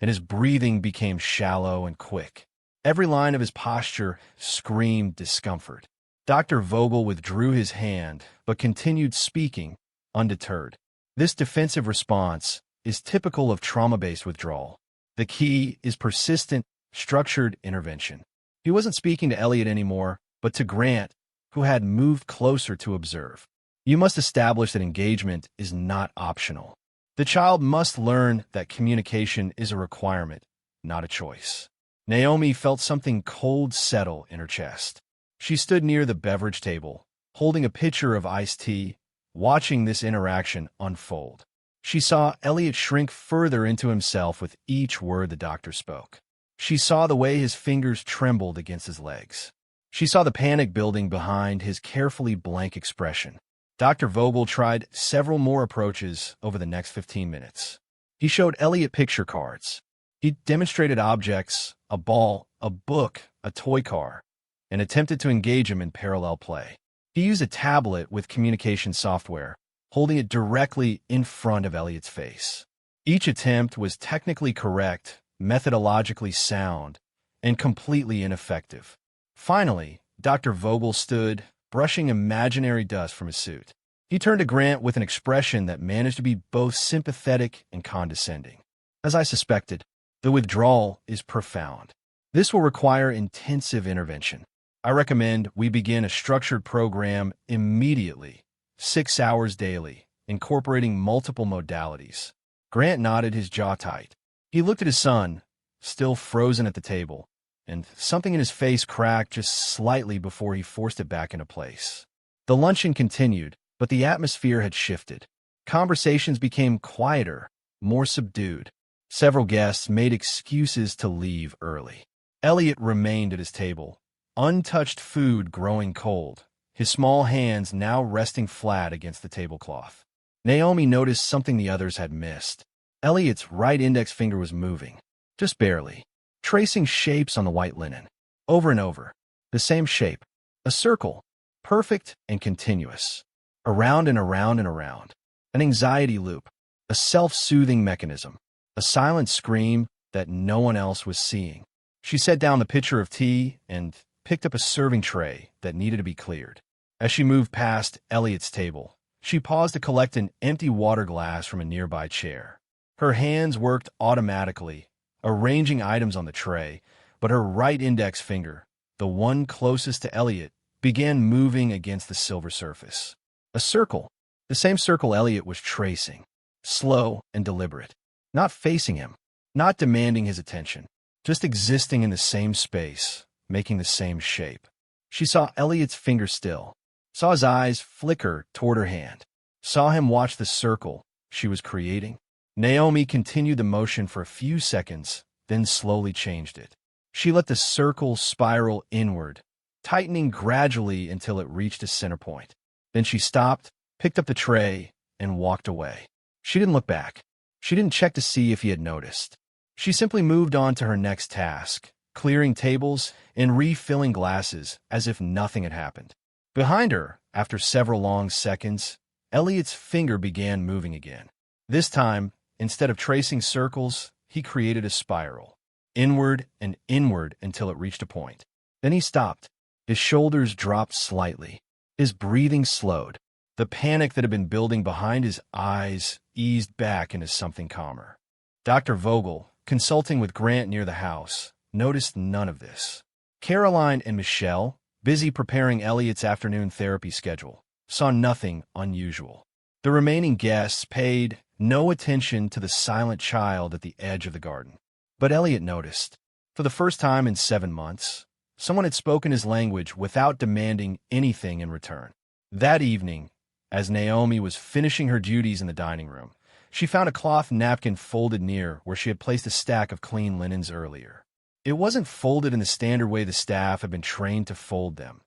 Speaker 1: and his breathing became shallow and quick. Every line of his posture screamed discomfort. Dr. Vogel withdrew his hand, but continued speaking, undeterred. This defensive response is typical of trauma-based withdrawal. The key is persistent, structured intervention. He wasn't speaking to Elliot anymore, but to Grant, who had moved closer to observe. You must establish that engagement is not optional. The child must learn that communication is a requirement, not a choice. Naomi felt something cold settle in her chest. She stood near the beverage table, holding a pitcher of iced tea, watching this interaction unfold. She saw Elliot shrink further into himself with each word the doctor spoke. She saw the way his fingers trembled against his legs. She saw the panic building behind his carefully blank expression. Dr. Vogel tried several more approaches over the next 15 minutes. He showed Elliot picture cards. He demonstrated objects, a ball, a book, a toy car, and attempted to engage him in parallel play. He used a tablet with communication software, holding it directly in front of Elliot's face. Each attempt was technically correct, methodologically sound, and completely ineffective. Finally, Dr. Vogel stood, brushing imaginary dust from his suit. He turned to Grant with an expression that managed to be both sympathetic and condescending. As I suspected, the withdrawal is profound. This will require intensive intervention. I recommend we begin a structured program immediately, 6 hours daily, incorporating multiple modalities. Grant nodded, his jaw tight. He looked at his son, still frozen at the table, and something in his face cracked just slightly before he forced it back into place. The luncheon continued, but the atmosphere had shifted. Conversations became quieter, more subdued. Several guests made excuses to leave early. Elliot remained at his table, untouched food growing cold, his small hands now resting flat against the tablecloth. Naomi noticed something the others had missed. Elliot's right index finger was moving, just barely, tracing shapes on the white linen. Over and over, the same shape, a circle, perfect and continuous. Around and around and around. An anxiety loop, a self-soothing mechanism, a silent scream that no one else was seeing. She set down the pitcher of tea and picked up a serving tray that needed to be cleared. As she moved past Elliot's table, she paused to collect an empty water glass from a nearby chair. Her hands worked automatically, arranging items on the tray, but her right index finger, the one closest to Elliot, began moving against the silver surface. A circle, the same circle Elliot was tracing, slow and deliberate, not facing him, not demanding his attention, just existing in the same space, making the same shape. She saw Elliot's finger still, saw his eyes flicker toward her hand, saw him watch the circle she was creating. Naomi continued the motion for a few seconds, then slowly changed it. She let the circle spiral inward, tightening gradually until it reached a center point. Then she stopped, picked up the tray, and walked away. She didn't look back. She didn't check to see if he had noticed. She simply moved on to her next task, clearing tables and refilling glasses as if nothing had happened. Behind her, after several long seconds, Elliot's finger began moving again. This time, instead of tracing circles, he created a spiral, inward and inward until it reached a point. Then he stopped. His shoulders dropped slightly. His breathing slowed. The panic that had been building behind his eyes eased back into something calmer. Dr. Vogel, consulting with Grant near the house, noticed none of this. Caroline and Michelle, busy preparing Elliot's afternoon therapy schedule, saw nothing unusual. The remaining guests paid no attention to the silent child at the edge of the garden. But Elliot noticed. For the first time in 7 months, someone had spoken his language without demanding anything in return. That evening, as Naomi was finishing her duties in the dining room, She found a cloth napkin folded near where she had placed a stack of clean linens earlier. It wasn't folded in the standard way the staff had been trained to fold them,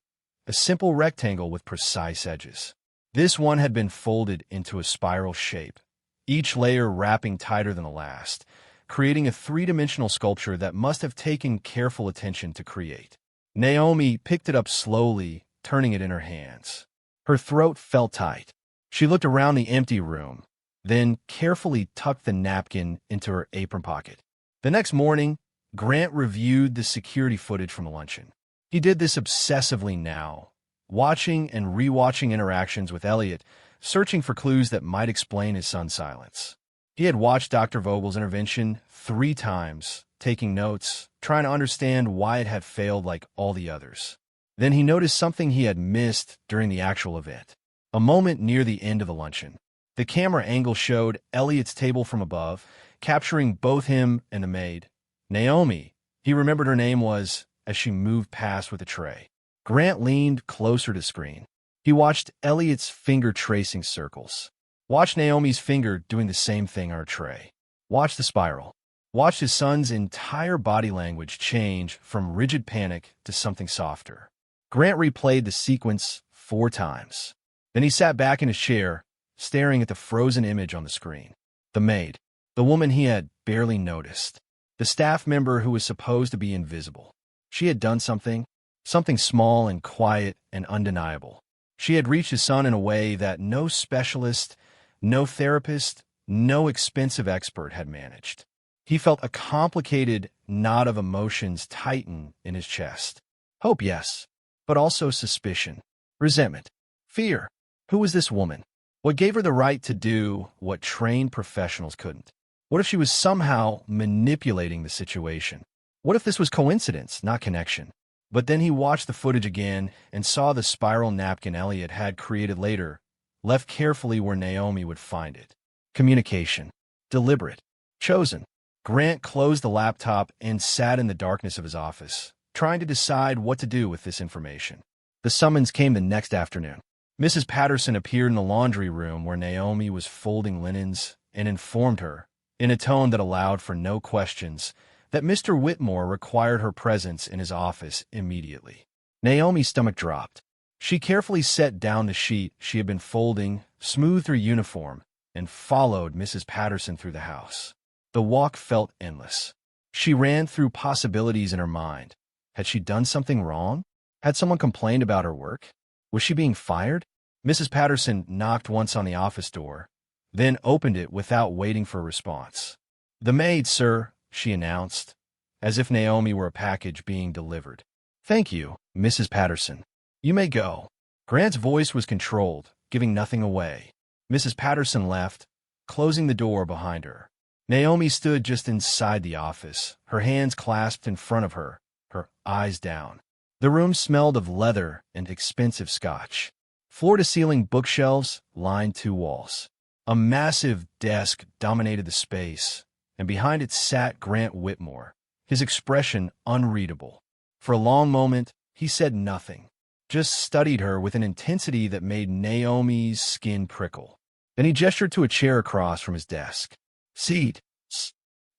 Speaker 1: a simple rectangle with precise edges. This one had been folded into a spiral shape, each layer wrapping tighter than the last, creating a three-dimensional sculpture that must have taken careful attention to create. Naomi picked it up slowly, turning it in her hands. Her throat felt tight. She looked around the empty room, then carefully tucked the napkin into her apron pocket. The next morning, Grant reviewed the security footage from the luncheon. He did this obsessively now, watching and rewatching interactions with Elliot, searching for clues that might explain his son's silence. He had watched Dr. Vogel's intervention 3 times, taking notes, trying to understand why it had failed like all the others. Then he noticed something he had missed during the actual event. A moment near the end of the luncheon. The camera angle showed Elliot's table from above, capturing both him and the maid. Naomi, he remembered her name was, as she moved past with a tray. Grant leaned closer to the screen. He watched Elliot's finger tracing circles. Watched Naomi's finger doing the same thing on her tray. Watched the spiral. Watched his son's entire body language change from rigid panic to something softer. Grant replayed the sequence 4 times. Then he sat back in his chair, staring at the frozen image on the screen. The maid. The woman he had barely noticed. The staff member who was supposed to be invisible. She had done something small and quiet and undeniable. She had reached his son in a way that no specialist, no therapist, no expensive expert had managed. He felt a complicated knot of emotions tighten in his chest. Hope, yes, but also suspicion, resentment, fear. Who was this woman? What gave her the right to do what trained professionals couldn't? What if she was somehow manipulating the situation? What if this was coincidence, not connection? But then he watched the footage again and saw the spiral napkin Elliot had created later, left carefully where Naomi would find it. Communication. Deliberate. Chosen. Grant closed the laptop and sat in the darkness of his office, trying to decide what to do with this information. The summons came the next afternoon. Mrs. Patterson appeared in the laundry room where Naomi was folding linens and informed her, in a tone that allowed for no questions, that Mr. Whitmore required her presence in his office immediately. Naomi's stomach dropped. She carefully set down the sheet she had been folding, smoothed her uniform, and followed Mrs. Patterson through the house. The walk felt endless. She ran through possibilities in her mind. Had she done something wrong? Had someone complained about her work? Was she being fired? Mrs. Patterson knocked once on the office door, then opened it without waiting for a response. "The maid, sir," she announced, as if Naomi were a package being delivered. "Thank you, Mrs. Patterson. You may go." Grant's voice was controlled, giving nothing away. Mrs. Patterson left, closing the door behind her. Naomi stood just inside the office, her hands clasped in front of her, her eyes down. The room smelled of leather and expensive scotch. Floor-to-ceiling bookshelves lined 2 walls. A massive desk dominated the space, and behind it sat Grant Whitmore, his expression unreadable. For a long moment, he said nothing, just studied her with an intensity that made Naomi's skin prickle. Then he gestured to a chair across from his desk. "Seat."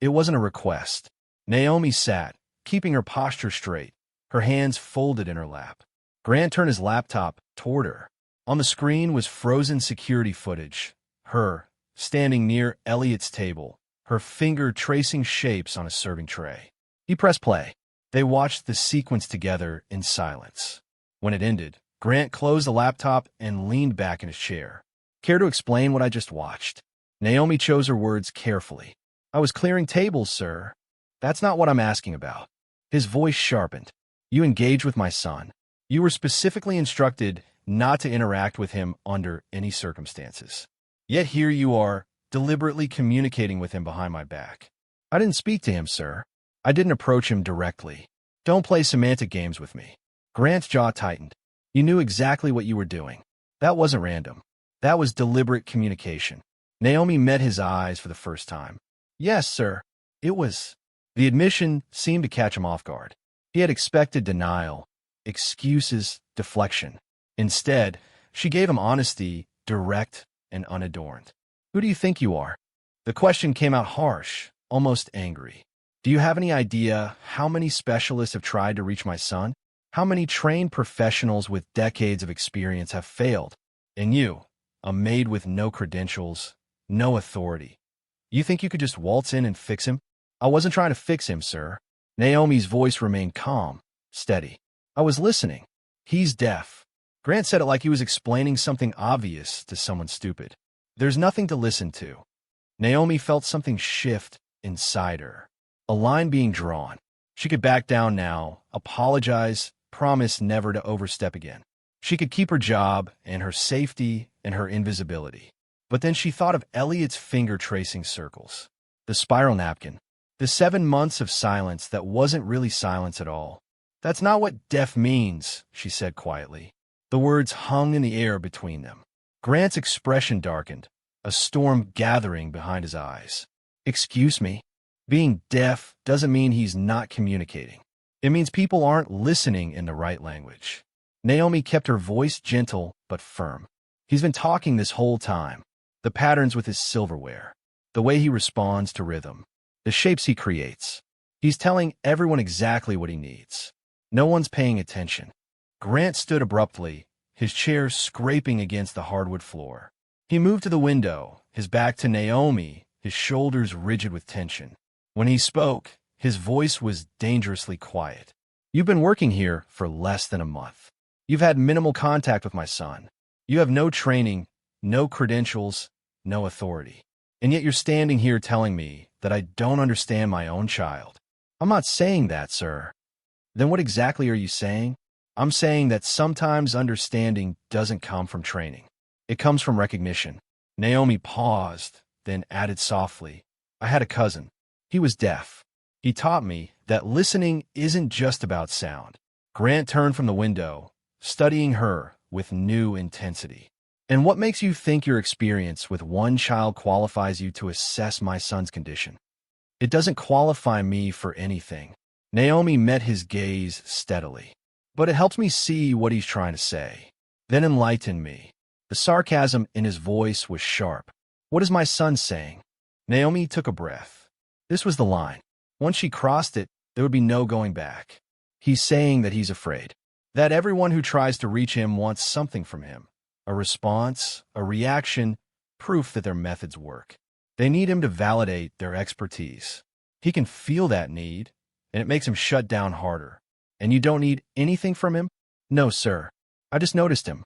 Speaker 1: It wasn't a request. Naomi sat, keeping her posture straight, her hands folded in her lap. Grant turned his laptop toward her. On the screen was frozen security footage, her standing near Elliot's table, her finger tracing shapes on a serving tray. He pressed play. They watched the sequence together in silence. When it ended, Grant closed the laptop and leaned back in his chair. "Care to explain what I just watched?" Naomi chose her words carefully. "I was clearing tables, sir. That's not what I'm asking about." His voice sharpened. "You engaged with my son. You were specifically instructed not to interact with him under any circumstances. Yet here you are, deliberately communicating with him behind my back." "I didn't speak to him, sir. I didn't approach him directly. Don't play semantic games with me." Grant's jaw tightened. "You knew exactly what you were doing. That wasn't random. That was deliberate communication." Naomi met his eyes for the first time. "Yes, sir. It was." The admission seemed to catch him off guard. He had expected denial, excuses, deflection. Instead, she gave him honesty, direct and unadorned. "Who do you think you are?" The question came out harsh, almost angry. Do you have any idea how many specialists have tried to reach my son? How many trained professionals with decades of experience have failed? And you, a maid with no credentials, no authority. You think you could just waltz in and fix him? I wasn't trying to fix him, sir. Naomi's voice remained calm, steady. I was listening. He's deaf. Grant said it like he was explaining something obvious to someone stupid. There's nothing to listen to. Naomi felt something shift inside her. A line being drawn. She could back down now, apologize, promise never to overstep again. She could keep her job and her safety and her invisibility. But then she thought of Elliot's finger-tracing circles, the spiral napkin, the 7 months of silence that wasn't really silence at all. That's not what deaf means, she said quietly. The words hung in the air between them. Grant's expression darkened, a storm gathering behind his eyes. Excuse me? Being deaf doesn't mean he's not communicating. It means people aren't listening in the right language. Naomi kept her voice gentle but firm. He's been talking this whole time. The patterns with his silverware, the way he responds to rhythm, the shapes he creates. He's telling everyone exactly what he needs. No one's paying attention. Grant stood abruptly, his chair scraping against the hardwood floor. He moved to the window, his back to Naomi, his shoulders rigid with tension. When he spoke, his voice was dangerously quiet. You've been working here for less than a month. You've had minimal contact with my son. You have no training, no credentials, no authority. And yet you're standing here telling me that I don't understand my own child. I'm not saying that, sir. Then what exactly are you saying? I'm saying that sometimes understanding doesn't come from training. It comes from recognition. Naomi paused, then added softly, I had a cousin. He was deaf. He taught me that listening isn't just about sound. Grant turned from the window, studying her with new intensity. And what makes you think your experience with one child qualifies you to assess my son's condition? It doesn't qualify me for anything. Naomi met his gaze steadily. But it helps me see what he's trying to say. Then enlighten me. The sarcasm in his voice was sharp. What is my son saying? Naomi took a breath. This was the line. Once she crossed it, there would be no going back. He's saying that he's afraid. That everyone who tries to reach him wants something from him. A response, a reaction, proof that their methods work. They need him to validate their expertise. He can feel that need, and it makes him shut down harder. And you don't need anything from him? No, sir. I just noticed him.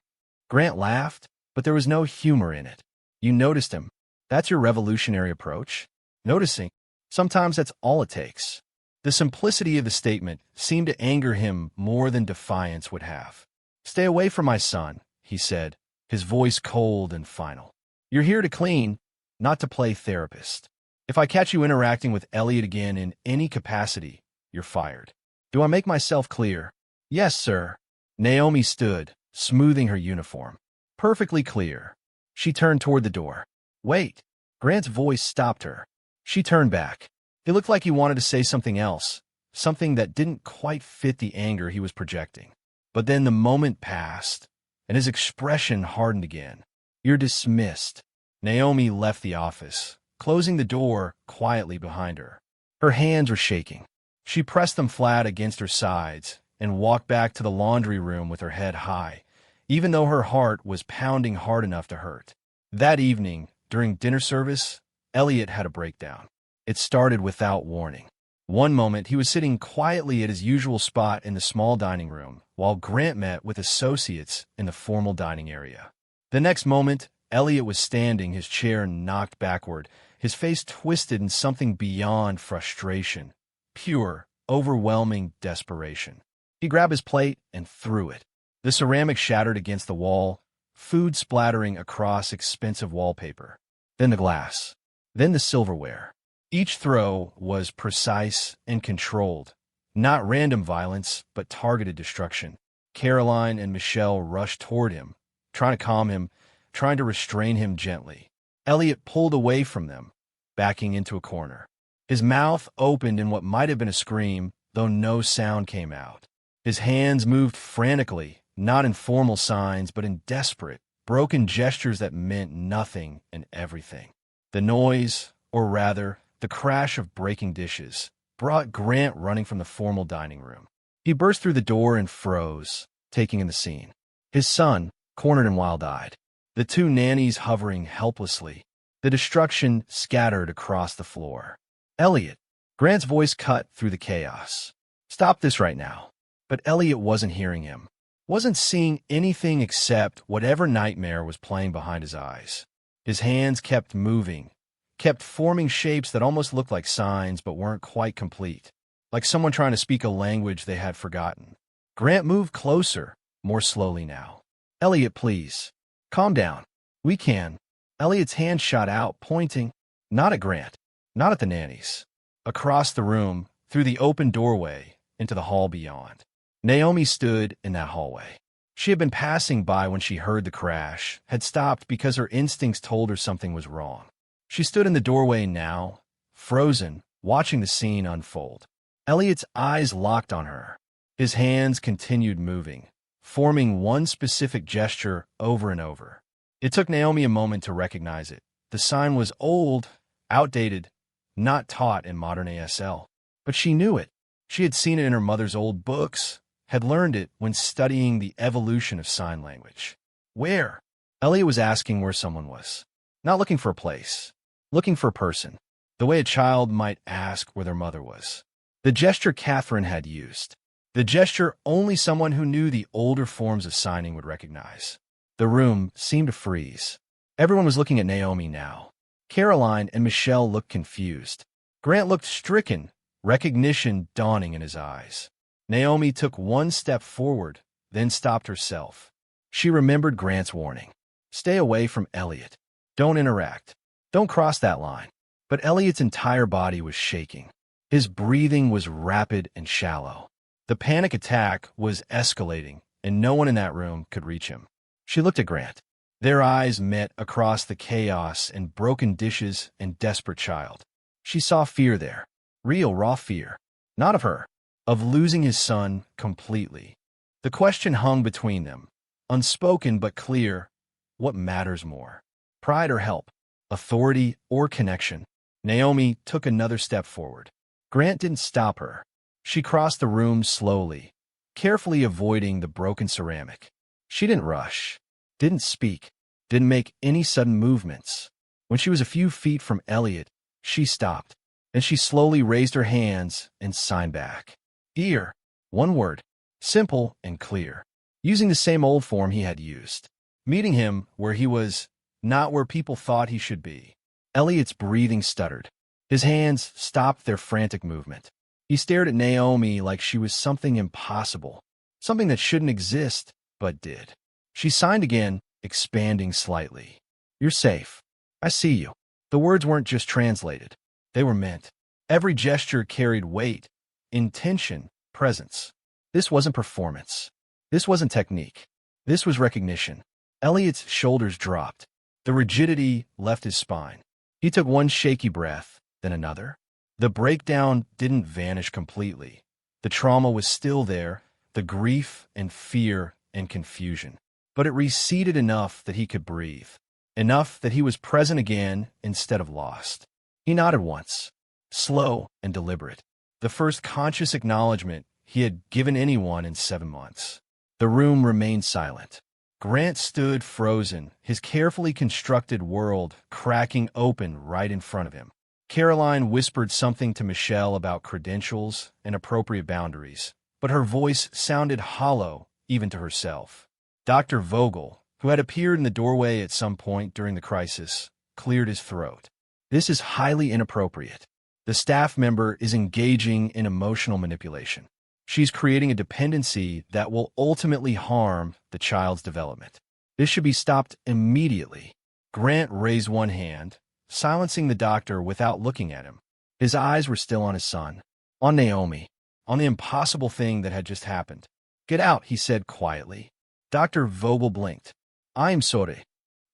Speaker 1: Grant laughed, but there was no humor in it. You noticed him. That's your revolutionary approach? Noticing. Sometimes that's all it takes. The simplicity of the statement seemed to anger him more than defiance would have. Stay away from my son, he said, his voice cold and final. You're here to clean, not to play therapist. If I catch you interacting with Elliot again in any capacity, you're fired. Do I make myself clear? Yes, sir. Naomi stood, smoothing her uniform. Perfectly clear. She turned toward the door. Wait. Grant's voice stopped her. She turned back. It looked like he wanted to say something else, something that didn't quite fit the anger he was projecting. But then the moment passed, and his expression hardened again. You're dismissed. Naomi left the office, closing the door quietly behind her. Her hands were shaking. She pressed them flat against her sides and walked back to the laundry room with her head high, even though her heart was pounding hard enough to hurt. That evening, during dinner service, Elliot had a breakdown. It started without warning. One moment, he was sitting quietly at his usual spot in the small dining room, while Grant met with associates in the formal dining area. The next moment, Elliot was standing, his chair knocked backward, his face twisted in something beyond frustration, pure, overwhelming desperation. He grabbed his plate and threw it. The ceramic shattered against the wall, food splattering across expensive wallpaper. Then the glass. Then the silverware. Each throw was precise and controlled. Not random violence, but targeted destruction. Caroline and Michelle rushed toward him, trying to calm him, trying to restrain him gently. Elliot pulled away from them, backing into a corner. His mouth opened in what might have been a scream, though no sound came out. His hands moved frantically, not in formal signs, but in desperate, broken gestures that meant nothing and everything. The noise, or rather, the crash of breaking dishes, brought Grant running from the formal dining room. He burst through the door and froze, taking in the scene. His son, cornered and wild-eyed. The two nannies hovering helplessly. The destruction scattered across the floor. Elliot. Grant's voice cut through the chaos. Stop this right now. But Elliot wasn't hearing him. Wasn't seeing anything except whatever nightmare was playing behind his eyes. His hands kept moving, kept forming shapes that almost looked like signs but weren't quite complete, like someone trying to speak a language they had forgotten. Grant moved closer, more slowly now. Elliot, please. Calm down. We can. Elliot's hand shot out, pointing, not at Grant, not at the nannies. Across the room, through the open doorway, into the hall beyond. Naomi stood in that hallway. She had been passing by when she heard the crash, had stopped because her instincts told her something was wrong. She stood in the doorway now, frozen, watching the scene unfold. Elliot's eyes locked on her. His hands continued moving, forming one specific gesture over and over. It took Naomi a moment to recognize it. The sign was old, outdated, not taught in modern ASL. But she knew it. She had seen it in her mother's old books, had learned it when studying the evolution of sign language. Where? Elliot was asking where someone was. Not looking for a place. Looking for a person. The way a child might ask where their mother was. The gesture Catherine had used. The gesture only someone who knew the older forms of signing would recognize. The room seemed to freeze. Everyone was looking at Naomi now. Caroline and Michelle looked confused. Grant looked stricken, recognition dawning in his eyes. Naomi took one step forward, then stopped herself. She remembered Grant's warning. Stay away from Elliot. Don't interact. Don't cross that line. But Elliot's entire body was shaking. His breathing was rapid and shallow. The panic attack was escalating, and no one in that room could reach him. She looked at Grant. Their eyes met across the chaos and broken dishes and desperate child. She saw fear there. Real, raw fear. Not of her. Of losing his son completely. The question hung between them. Unspoken but clear. What matters more? Pride or help? Authority or connection? Naomi took another step forward. Grant didn't stop her. She crossed the room slowly, carefully avoiding the broken ceramic. She didn't rush, didn't speak, didn't make any sudden movements. When she was a few feet from Elliot, she stopped, and she slowly raised her hands and signed back. Ear. One word. Simple and clear. Using the same old form he had used. Meeting him where he was, not where people thought he should be. Elliot's breathing stuttered. His hands stopped their frantic movement. He stared at Naomi like she was something impossible, something that shouldn't exist, but did. She signed again, expanding slightly. You're safe. I see you. The words weren't just translated. They were meant. Every gesture carried weight, intention, presence. This wasn't performance. This wasn't technique. This was recognition. Elliot's shoulders dropped. The rigidity left his spine. He took one shaky breath, then another. The breakdown didn't vanish completely. The trauma was still there, the grief and fear and confusion. But it receded enough that he could breathe. Enough that he was present again instead of lost. He nodded once, slow and deliberate. The first conscious acknowledgement he had given anyone in 7 months. The room remained silent. Grant stood frozen, his carefully constructed world cracking open right in front of him. Caroline whispered something to Michelle about credentials and appropriate boundaries, but her voice sounded hollow even to herself. Dr. Vogel, who had appeared in the doorway at some point during the crisis, cleared his throat. This is highly inappropriate. The staff member is engaging in emotional manipulation. She's creating a dependency that will ultimately harm the child's development. This should be stopped immediately. Grant raised one hand, silencing the doctor without looking at him. His eyes were still on his son, on Naomi, on the impossible thing that had just happened. Get out, he said quietly. Dr. Vogel blinked. I'm sorry.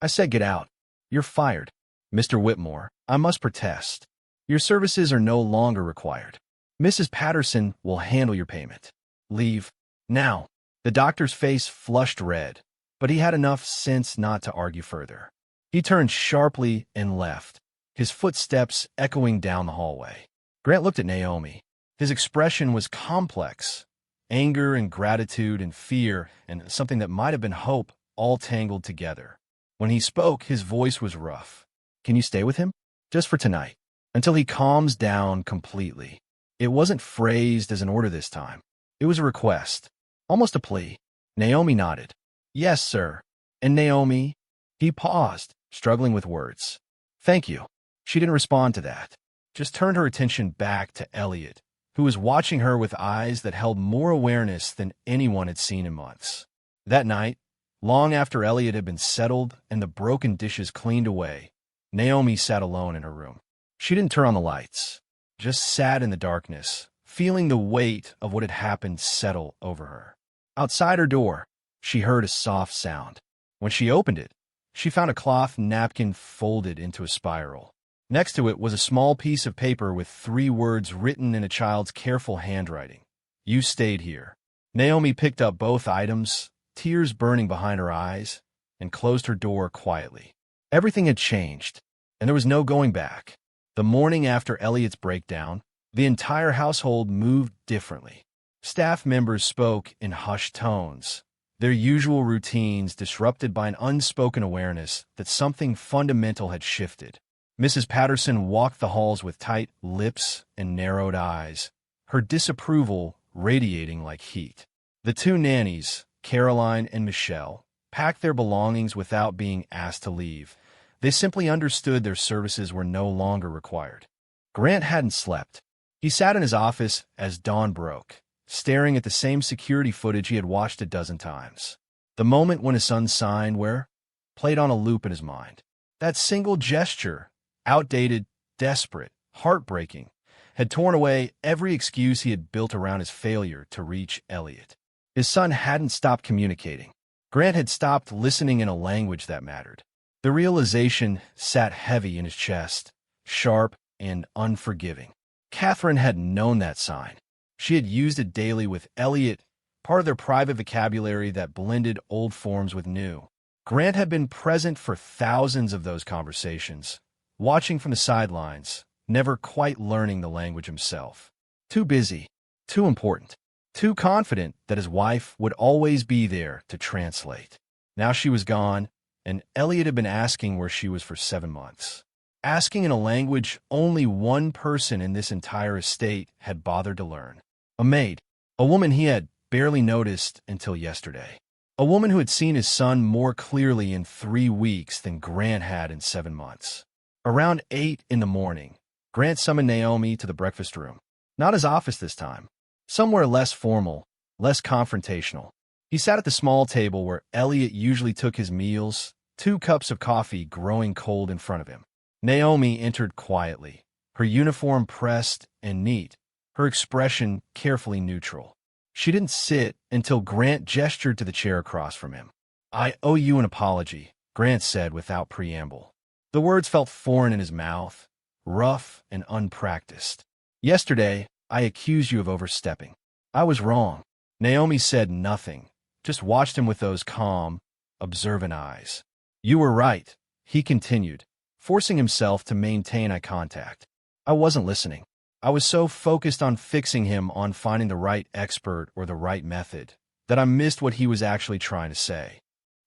Speaker 1: I said get out. You're fired. Mr. Whitmore, I must protest. Your services are no longer required. Mrs. Patterson will handle your payment. Leave. Now. The doctor's face flushed red, but he had enough sense not to argue further. He turned sharply and left, his footsteps echoing down the hallway. Grant looked at Naomi. His expression was complex. Anger and gratitude and fear and something that might have been hope all tangled together. When he spoke, his voice was rough. "Can you stay with him? Just for tonight, until he calms down completely." It wasn't phrased as an order this time. It was a request, almost a plea. Naomi nodded. "Yes, sir." "And Naomi?" He paused, struggling with words. "Thank you." She didn't respond to that, just turned her attention back to Elliot, who was watching her with eyes that held more awareness than anyone had seen in months. That night, long after Elliot had been settled and the broken dishes cleaned away, Naomi sat alone in her room. She didn't turn on the lights, just sat in the darkness, feeling the weight of what had happened settle over her. Outside her door, she heard a soft sound. When she opened it, she found a cloth napkin folded into a spiral. Next to it was a small piece of paper with 3 words written in a child's careful handwriting. "You stayed here." Naomi picked up both items, tears burning behind her eyes, and closed her door quietly. Everything had changed, and there was no going back. The morning after Elliot's breakdown, the entire household moved differently. Staff members spoke in hushed tones, their usual routines disrupted by an unspoken awareness that something fundamental had shifted. Mrs. Patterson walked the halls with tight lips and narrowed eyes, her disapproval radiating like heat. The 2 nannies, Caroline and Michelle, packed their belongings without being asked to leave. They simply understood their services were no longer required. Grant hadn't slept. He sat in his office as dawn broke, staring at the same security footage he had watched a dozen times. The moment when his son signed where played on a loop in his mind. That single gesture, outdated, desperate, heartbreaking, had torn away every excuse he had built around his failure to reach Elliot. His son hadn't stopped communicating. Grant had stopped listening in a language that mattered. The realization sat heavy in his chest, sharp and unforgiving. Catherine had known that sign. She had used it daily with Elliot, part of their private vocabulary that blended old forms with new. Grant had been present for thousands of those conversations, watching from the sidelines, never quite learning the language himself. Too busy, too important, too confident that his wife would always be there to translate. Now she was gone, and Elliot had been asking where she was for 7 months. Asking in a language only one person in this entire estate had bothered to learn. A maid, a woman he had barely noticed until yesterday. A woman who had seen his son more clearly in 3 weeks than Grant had in 7 months. Around 8 in the morning, Grant summoned Naomi to the breakfast room. Not his office this time. Somewhere less formal, less confrontational. He sat at the small table where Elliot usually took his meals, 2 cups of coffee growing cold in front of him. Naomi entered quietly, her uniform pressed and neat, her expression carefully neutral. She didn't sit until Grant gestured to the chair across from him. "I owe you an apology," Grant said without preamble. The words felt foreign in his mouth, rough and unpracticed. "Yesterday, I accused you of overstepping. I was wrong." Naomi said nothing, just watched him with those calm, observant eyes. "You were right," he continued, forcing himself to maintain eye contact. "I wasn't listening. I was so focused on fixing him, on finding the right expert or the right method, that I missed what he was actually trying to say."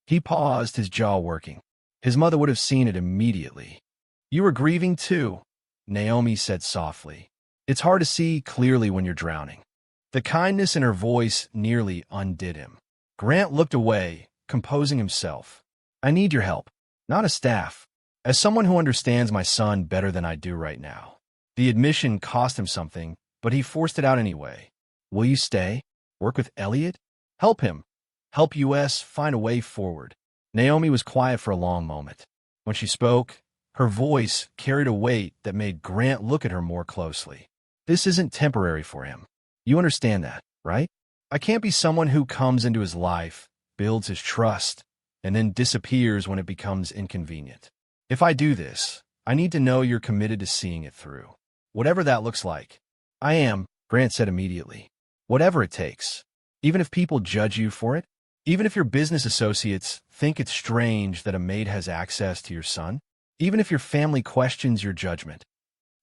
Speaker 1: He paused, his jaw working. His mother would have seen it immediately. "You were grieving too," Naomi said softly. "It's hard to see clearly when you're drowning." The kindness in her voice nearly undid him. Grant looked away, composing himself. "I need your help, not a staff. As someone who understands my son better than I do right now." The admission cost him something, but he forced it out anyway. "Will you stay? Work with Elliot? Help him. Help US find a way forward." Naomi was quiet for a long moment. When she spoke, her voice carried a weight that made Grant look at her more closely. "This isn't temporary for him. You understand that, right? I can't be someone who comes into his life, builds his trust, and then disappears when it becomes inconvenient. If I do this, I need to know you're committed to seeing it through. Whatever that looks like." "I am," Grant said immediately. "Whatever it takes. Even if people judge you for it? Even if your business associates think it's strange that a maid has access to your son? even if your family questions your judgment.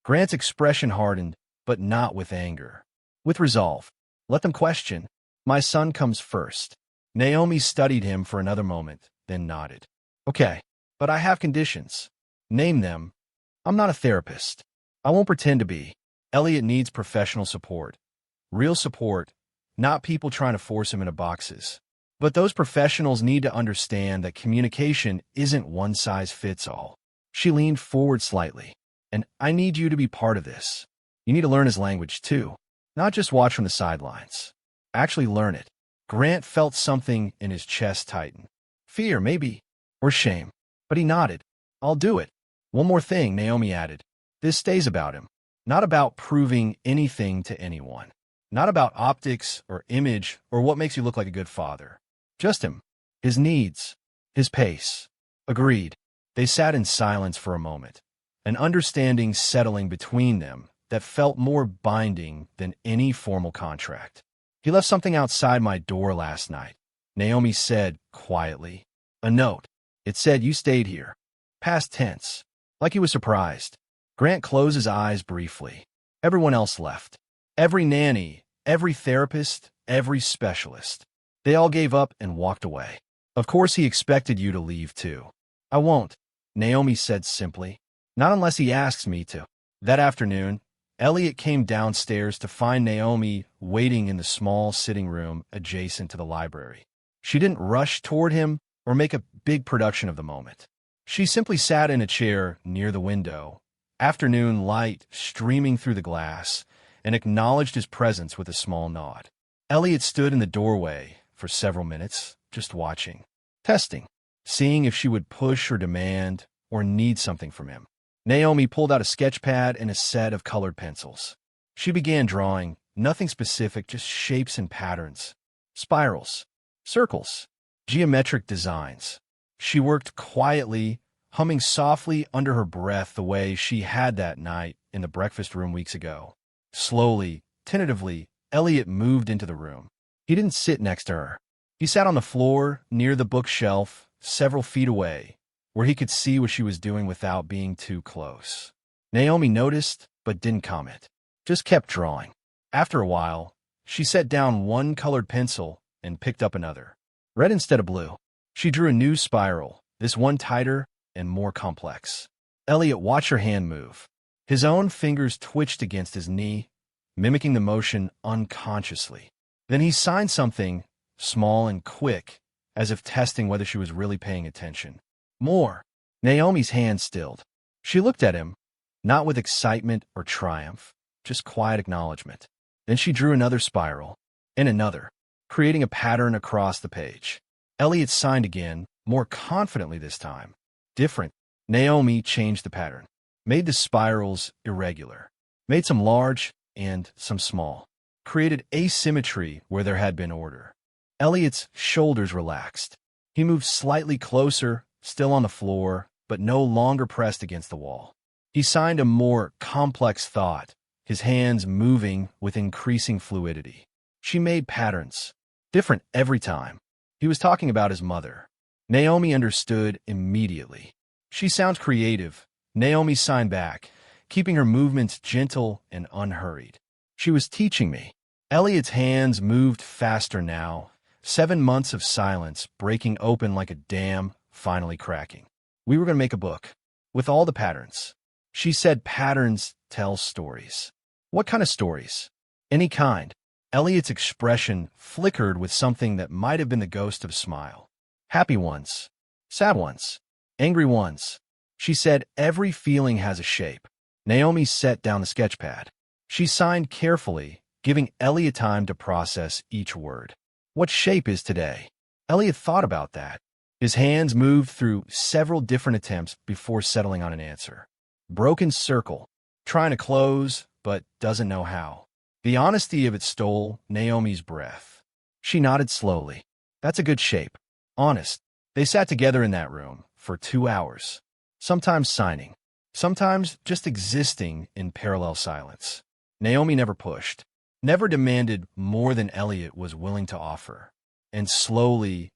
Speaker 1: Grant's expression hardened, but not with anger. With resolve. Let them question. My son comes first. Naomi studied him for another moment, then nodded. Okay, but I have conditions. Name them. I'm not a therapist. I won't pretend to be. Elliot needs professional support. Real support, not people trying to force him into boxes. But those professionals need to understand that communication isn't one size fits all. She leaned forward slightly. And I need you to be part of this. You need to learn his language too. Not just watch from the sidelines. Actually learn it. Grant felt something in his chest tighten. Fear, maybe. Or shame. But he nodded. I'll do it. One more thing, Naomi added. This stays about him. Not about proving anything to anyone. Not about optics or image or what makes you look like a good father. Just him. His needs. His pace. Agreed. They sat in silence for a moment. An understanding settling between them that felt more binding than any formal contract. He left something outside my door last night, Naomi said quietly. A note. It said you stayed here. Past tense. Like he was surprised. Grant closed his eyes briefly. Everyone else left. Every nanny, every therapist, every specialist. They all gave up and walked away. Of course he expected you to leave too. I won't, Naomi said simply. Not unless he asks me to. That afternoon, Elliot came downstairs to find Naomi waiting in the small sitting room adjacent to the library. She didn't rush toward him or make a big production of the moment. She simply sat in a chair near the window, afternoon light streaming through the glass, and acknowledged his presence with a small nod. Elliot stood in the doorway for several minutes, just watching, testing, seeing if she would push or demand or need something from him. Naomi pulled out a sketch pad and a set of colored pencils. She began drawing, nothing specific, just shapes and patterns. Spirals, circles, geometric designs. She worked quietly, humming softly under her breath the way she had that night in the breakfast room weeks ago. Slowly, tentatively, Elliot moved into the room. He didn't sit next to her. He sat on the floor, near the bookshelf, several feet away, where he could see what she was doing without being too close. Naomi noticed, but didn't comment. Just kept drawing. After a while, she set down one colored pencil and picked up another. Red instead of blue. She drew a new spiral, this one tighter and more complex. Elliot watched her hand move. His own fingers twitched against his knee, mimicking the motion unconsciously. Then he signed something, small and quick, as if testing whether she was really paying attention. More. Naomi's hand stilled. She looked at him, not with excitement or triumph, just quiet acknowledgement. Then she drew another spiral, and another, creating a pattern across the page. Elliot signed again, more confidently this time. Different. Naomi changed the pattern, made the spirals irregular, made some large and some small, created asymmetry where there had been order. Elliot's shoulders relaxed. He moved slightly closer, still on the floor, but no longer pressed against the wall. He signed a more complex thought, his hands moving with increasing fluidity. She made patterns, different every time. He was talking about his mother. Naomi understood immediately. She sounds creative. Naomi signed back, keeping her movements gentle and unhurried. She was teaching me. Elliot's hands moved faster now, 7 months of silence breaking open like a dam, finally cracking. We were going to make a book, with all the patterns. She said patterns tell stories. What kind of stories? Any kind. Elliot's expression flickered with something that might have been the ghost of a smile. Happy ones. Sad ones. Angry ones. She said every feeling has a shape. Naomi set down the sketch pad. She signed carefully, giving Elliot time to process each word. What shape is today? Elliot thought about that. His hands moved through several different attempts before settling on an answer. Broken circle. Trying to close, but doesn't know how. The honesty of it stole Naomi's breath. She nodded slowly. That's a good shape. Honest. They sat together in that room for 2 hours. Sometimes signing. Sometimes just existing in parallel silence. Naomi never pushed. Never demanded more than Elliot was willing to offer. And slowly,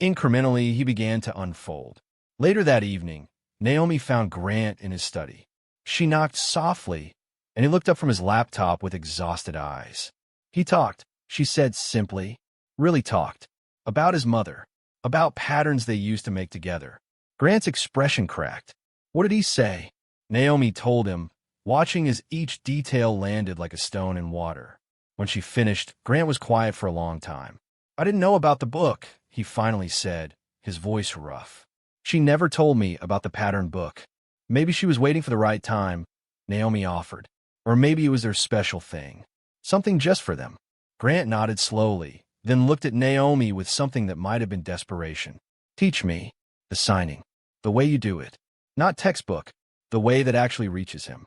Speaker 1: incrementally, he began to unfold. Later that evening, Naomi found Grant in his study. She knocked softly, and he looked up from his laptop with exhausted eyes. He talked, she said simply, really talked, about his mother, about patterns they used to make together. Grant's expression cracked. What did he say? Naomi told him, watching as each detail landed like a stone in water. When she finished, Grant was quiet for a long time. I didn't know about the book, he finally said, his voice rough. She never told me about the pattern book. Maybe she was waiting for the right time, Naomi offered. Or maybe it was their special thing. Something just for them. Grant nodded slowly, then looked at Naomi with something that might have been desperation. Teach me. The signing. The way you do it. Not textbook. The way that actually reaches him.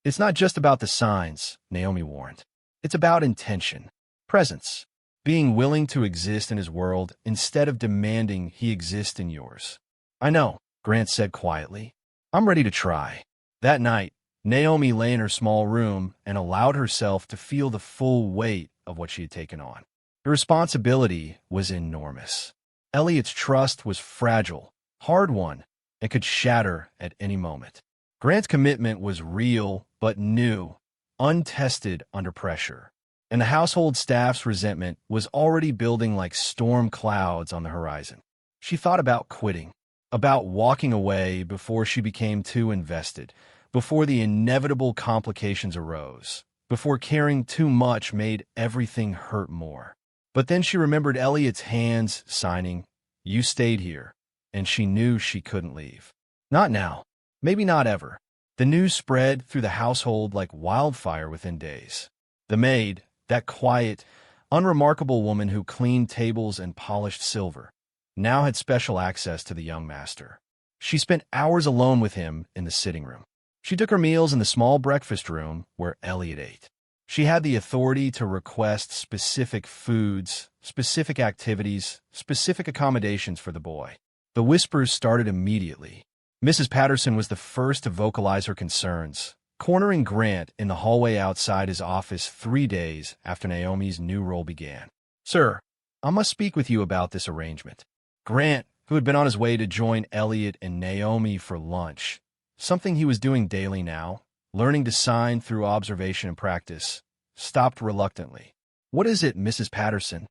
Speaker 1: It's not just about the signs, Naomi warned. It's about intention. Presence. Being willing to exist in his world instead of demanding he exist in yours. I know, Grant said quietly. I'm ready to try. That night, Naomi lay in her small room and allowed herself to feel the full weight of what she had taken on. The responsibility was enormous. Elliot's trust was fragile, hard-won, and could shatter at any moment. Grant's commitment was real but new, untested under pressure. And the household staff's resentment was already building like storm clouds on the horizon. She thought about quitting, about walking away before she became too invested, before the inevitable complications arose, before caring too much made everything hurt more. But then she remembered Elliot's hands signing, "You stayed here," and she knew she couldn't leave. Not now. Maybe not ever. The news spread through the household like wildfire within days. The maid, that quiet, unremarkable woman who cleaned tables and polished silver, now had special access to the young master. She spent hours alone with him in the sitting room. She took her meals in the small breakfast room where Elliot ate. She had the authority to request specific foods, specific activities, specific accommodations for the boy. The whispers started immediately. Mrs. Patterson was the first to vocalize her concerns, cornering Grant in the hallway outside his office 3 days after Naomi's new role began. "Sir, I must speak with you about this arrangement." Grant, who had been on his way to join Elliot and Naomi for lunch, something he was doing daily now, learning to sign through observation and practice, stopped reluctantly. "What is it, Mrs. Patterson?"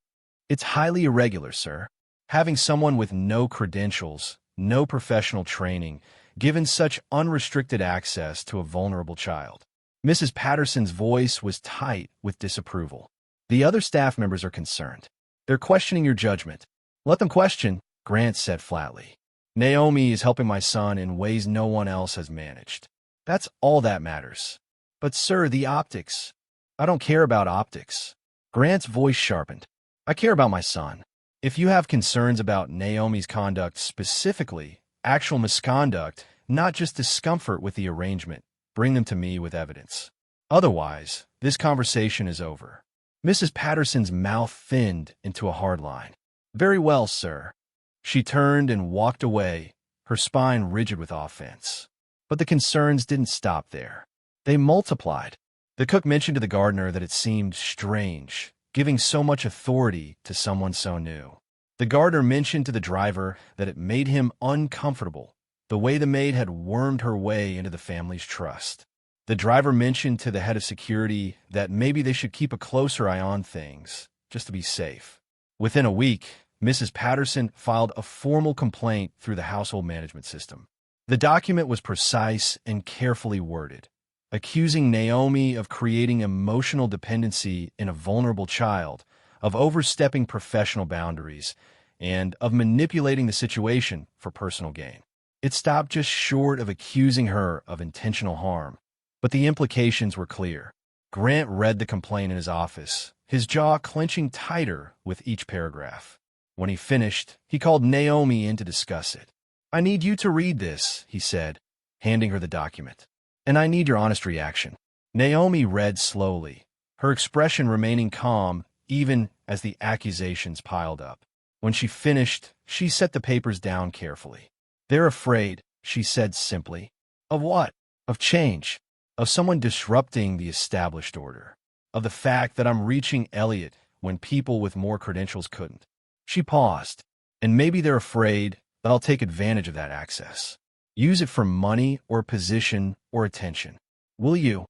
Speaker 1: "It's highly irregular, sir. Having someone with no credentials, no professional training, given such unrestricted access to a vulnerable child." Mrs. Patterson's voice was tight with disapproval. "The other staff members are concerned. They're questioning your judgment." "Let them question," Grant said flatly. "Naomi is helping my son in ways no one else has managed. That's all that matters." "But sir, the optics." "I don't care about optics." Grant's voice sharpened. "I care about my son. If you have concerns about Naomi's conduct specifically, actual misconduct, not just discomfort with the arrangement, bring them to me with evidence. Otherwise, this conversation is over." Mrs. Patterson's mouth thinned into a hard line. "Very well, sir." She turned and walked away, her spine rigid with offense. But the concerns didn't stop there. They multiplied. The cook mentioned to the gardener that it seemed strange, giving so much authority to someone so new. The gardener mentioned to the driver that it made him uncomfortable, the way the maid had wormed her way into the family's trust. The driver mentioned to the head of security that maybe they should keep a closer eye on things, just to be safe. Within a week, Mrs. Patterson filed a formal complaint through the household management system. The document was precise and carefully worded, accusing Naomi of creating emotional dependency in a vulnerable child, of overstepping professional boundaries, and of manipulating the situation for personal gain. It stopped just short of accusing her of intentional harm, but the implications were clear. Grant read the complaint in his office, his jaw clenching tighter with each paragraph. When he finished, he called Naomi in to discuss it. "I need you to read this," he said, handing her the document. "And I need your honest reaction." Naomi read slowly, her expression remaining calm even as the accusations piled up. When she finished, she set the papers down carefully. "They're afraid," she said simply. "Of what?" "Of change. Of someone disrupting the established order. Of the fact that I'm reaching Elliot when people with more credentials couldn't." She paused. "And maybe they're afraid that I'll take advantage of that access." Use it for money or position or attention. Will you?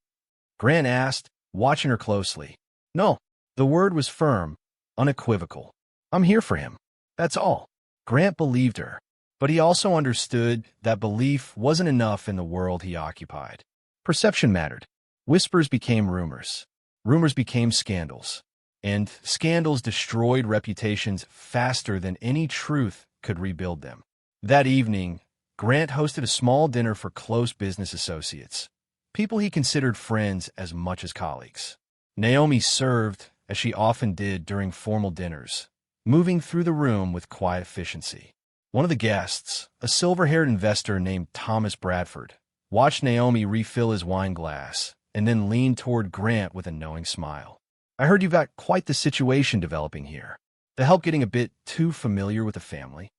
Speaker 1: Grant asked, watching her closely. No. The word was firm, unequivocal. I'm here for him. That's all. Grant believed her, but he also understood that belief wasn't enough in the world he occupied. Perception mattered. Whispers became rumors. Rumors became scandals. And scandals destroyed reputations faster than any truth could rebuild them. That evening, Grant hosted a small dinner for close business associates, people he considered friends as much as colleagues. Naomi served, as she often did during formal dinners, moving through the room with quiet efficiency. One of the guests, a silver-haired investor named Thomas Bradford, watched Naomi refill his wine glass and then leaned toward Grant with a knowing smile. I heard you've got quite the situation developing here. The help getting a bit too familiar with the family?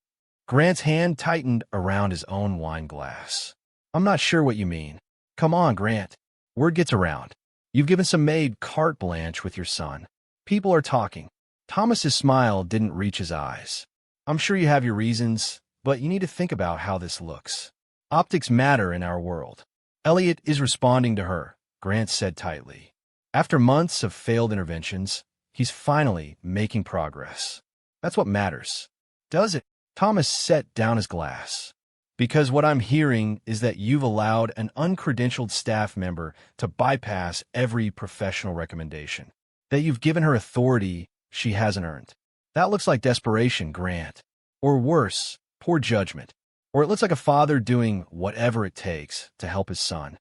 Speaker 1: Grant's hand tightened around his own wine glass. I'm not sure what you mean. Come on, Grant. Word gets around. You've given some Maid carte blanche with your son. People are talking. Thomas's smile didn't reach his eyes. I'm sure you have your reasons, but you need to think about how this looks. Optics matter in our world. Elliot is responding to her, Grant said tightly. After months of failed interventions, he's finally making progress. That's what matters. Does it? Thomas set down his glass. Because what I'm hearing is that you've allowed an uncredentialed staff member to bypass every professional recommendation. That you've given her authority she hasn't earned. That looks like desperation, Grant. Or worse, poor judgment. Or it looks like a father doing whatever it takes to help his son.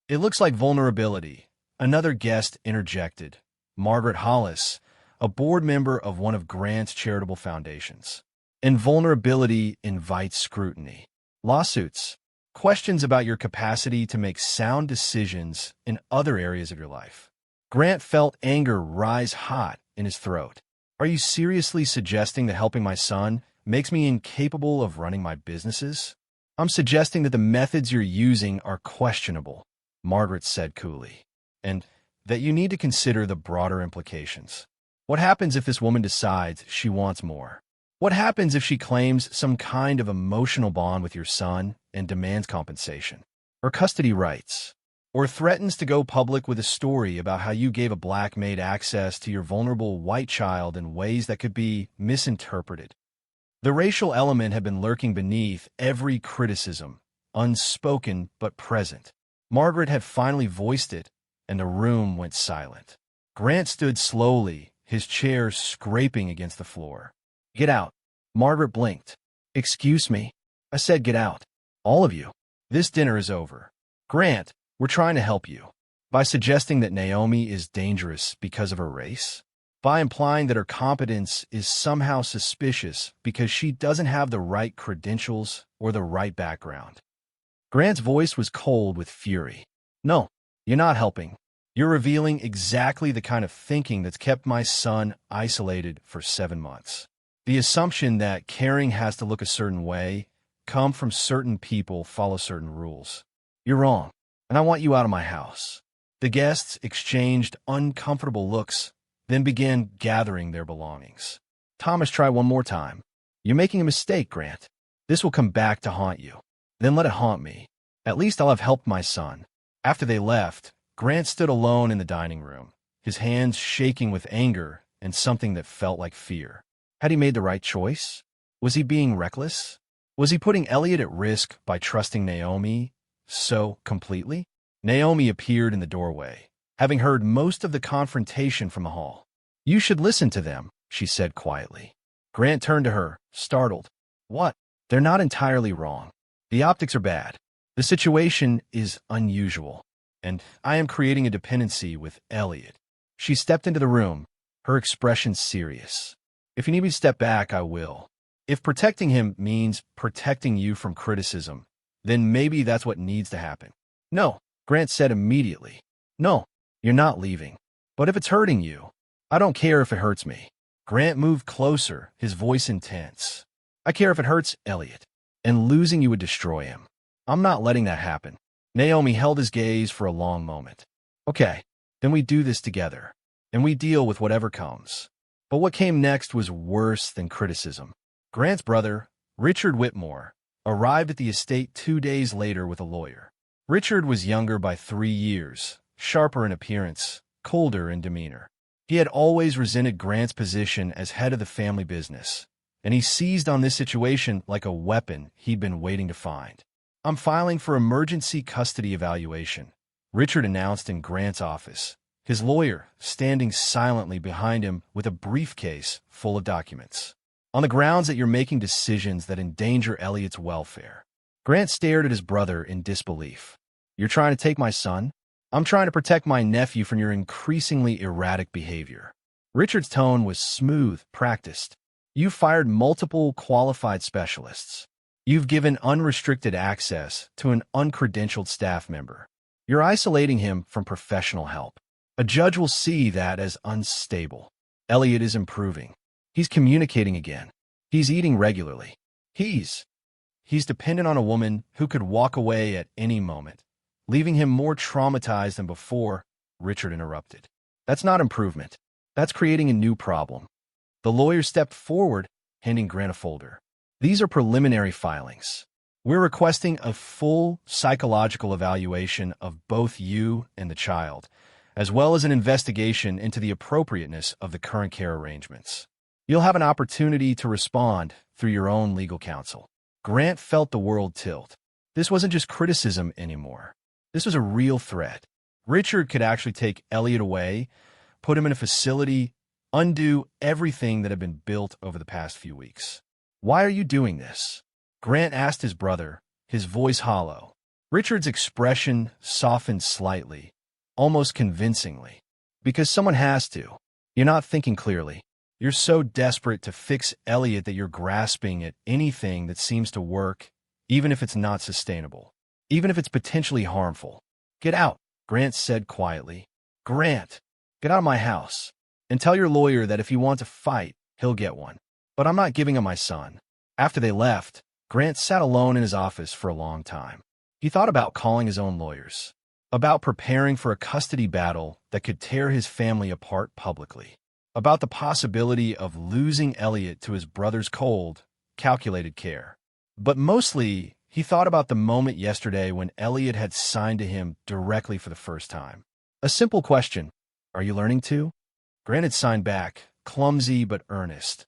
Speaker 1: It looks like vulnerability. Another guest interjected, Margaret Hollis, a board member of one of Grant's charitable foundations. And vulnerability invites scrutiny. Lawsuits, questions about your capacity to make sound decisions in other areas of your life. Grant felt anger rise hot in his throat. Are you seriously suggesting that helping my son makes me incapable of running my businesses? I'm suggesting that the methods you're using are questionable, Margaret said coolly, and that you need to consider the broader implications. What happens if this woman decides she wants more? What happens if she claims some kind of emotional bond with your son and demands compensation, or custody rights, or threatens to go public with a story about how you gave a black maid access to your vulnerable white child in ways that could be misinterpreted? The racial element had been lurking beneath every criticism, unspoken but present. Margaret had finally voiced it, and the room went silent. Grant stood slowly, his chair scraping against the floor. Get out. Margaret blinked. Excuse me. I said get out. All of you. This dinner is over. Grant, we're trying to help you. By suggesting that Naomi is dangerous because of her race? By implying that her competence is somehow suspicious because she doesn't have the right credentials or the right background? Grant's voice was cold with fury. No, you're not helping. You're revealing exactly the kind of thinking that's kept my son isolated for 7 months. The assumption that caring has to look a certain way, come from certain people, follow certain rules. You're wrong, and I want you out of my house. The guests exchanged uncomfortable looks, then began gathering their belongings. Thomas, try one more time. You're making a mistake, Grant. This will come back to haunt you. Then let it haunt me. At least I'll have helped my son. After they left, Grant stood alone in the dining room, his hands shaking with anger and something that felt like fear. Had he made the right choice? Was he being reckless? Was he putting Elliot at risk by trusting Naomi so completely? Naomi appeared in the doorway, having heard most of the confrontation from the hall. You should listen to them, she said quietly. Grant turned to her, startled. What? They're not entirely wrong. The optics are bad. The situation is unusual, and I am creating a dependency with Elliot. She stepped into the room, her expression serious. If you need me to step back, I will. If protecting him means protecting you from criticism, then maybe that's what needs to happen. No, Grant said immediately. No, you're not leaving. But if it's hurting you, I don't care if it hurts me. Grant moved closer, his voice intense. I care if it hurts Elliot, and losing you would destroy him. I'm not letting that happen. Naomi held his gaze for a long moment. Okay, then we do this together, and we deal with whatever comes. But what came next was worse than criticism. Grant's brother, Richard Whitmore, arrived at the estate 2 days later with a lawyer. Richard was younger by 3 years, sharper in appearance, colder in demeanor. He had always resented Grant's position as head of the family business, and he seized on this situation like a weapon he'd been waiting to find. "I'm filing for emergency custody evaluation," Richard announced in Grant's office, his lawyer standing silently behind him with a briefcase full of documents. "On the grounds that you're making decisions that endanger Elliot's welfare." Grant stared at his brother in disbelief. "You're trying to take my son?" "I'm trying to protect my nephew from your increasingly erratic behavior." Richard's tone was smooth, practiced. "You've fired multiple qualified specialists. You've given unrestricted access to an uncredentialed staff member. You're isolating him from professional help. A judge will see that as unstable. Elliot is improving. He's communicating again. He's eating regularly. He's dependent on a woman who could walk away at any moment, leaving him more traumatized than before," Richard interrupted. "That's not improvement. That's creating a new problem." The lawyer stepped forward, handing Grant a folder. "These are preliminary filings. We're requesting a full psychological evaluation of both you and the child, as well as an investigation into the appropriateness of the current care arrangements. You'll have an opportunity to respond through your own legal counsel." Grant felt the world tilt. This wasn't just criticism anymore. This was a real threat. Richard could actually take Elliot away, put him in a facility, undo everything that had been built over the past few weeks. "Why are you doing this?" Grant asked his brother, his voice hollow. Richard's expression softened slightly, almost convincingly. "Because someone has to. You're not thinking clearly. You're so desperate to fix Elliot that you're grasping at anything that seems to work, even if it's not sustainable, even if it's potentially harmful." "Get out," Grant said quietly. "Grant, get out of my house. And tell your lawyer that if you want to fight, he'll get one. But I'm not giving him my son." After they left, Grant sat alone in his office for a long time. He thought about calling his own lawyers, about preparing for a custody battle that could tear his family apart publicly, about the possibility of losing Elliot to his brother's cold, calculated care. But mostly, he thought about the moment yesterday when Elliot had signed to him directly for the first time. A simple question: "Are you learning to?" Grant had signed back, clumsy but earnest.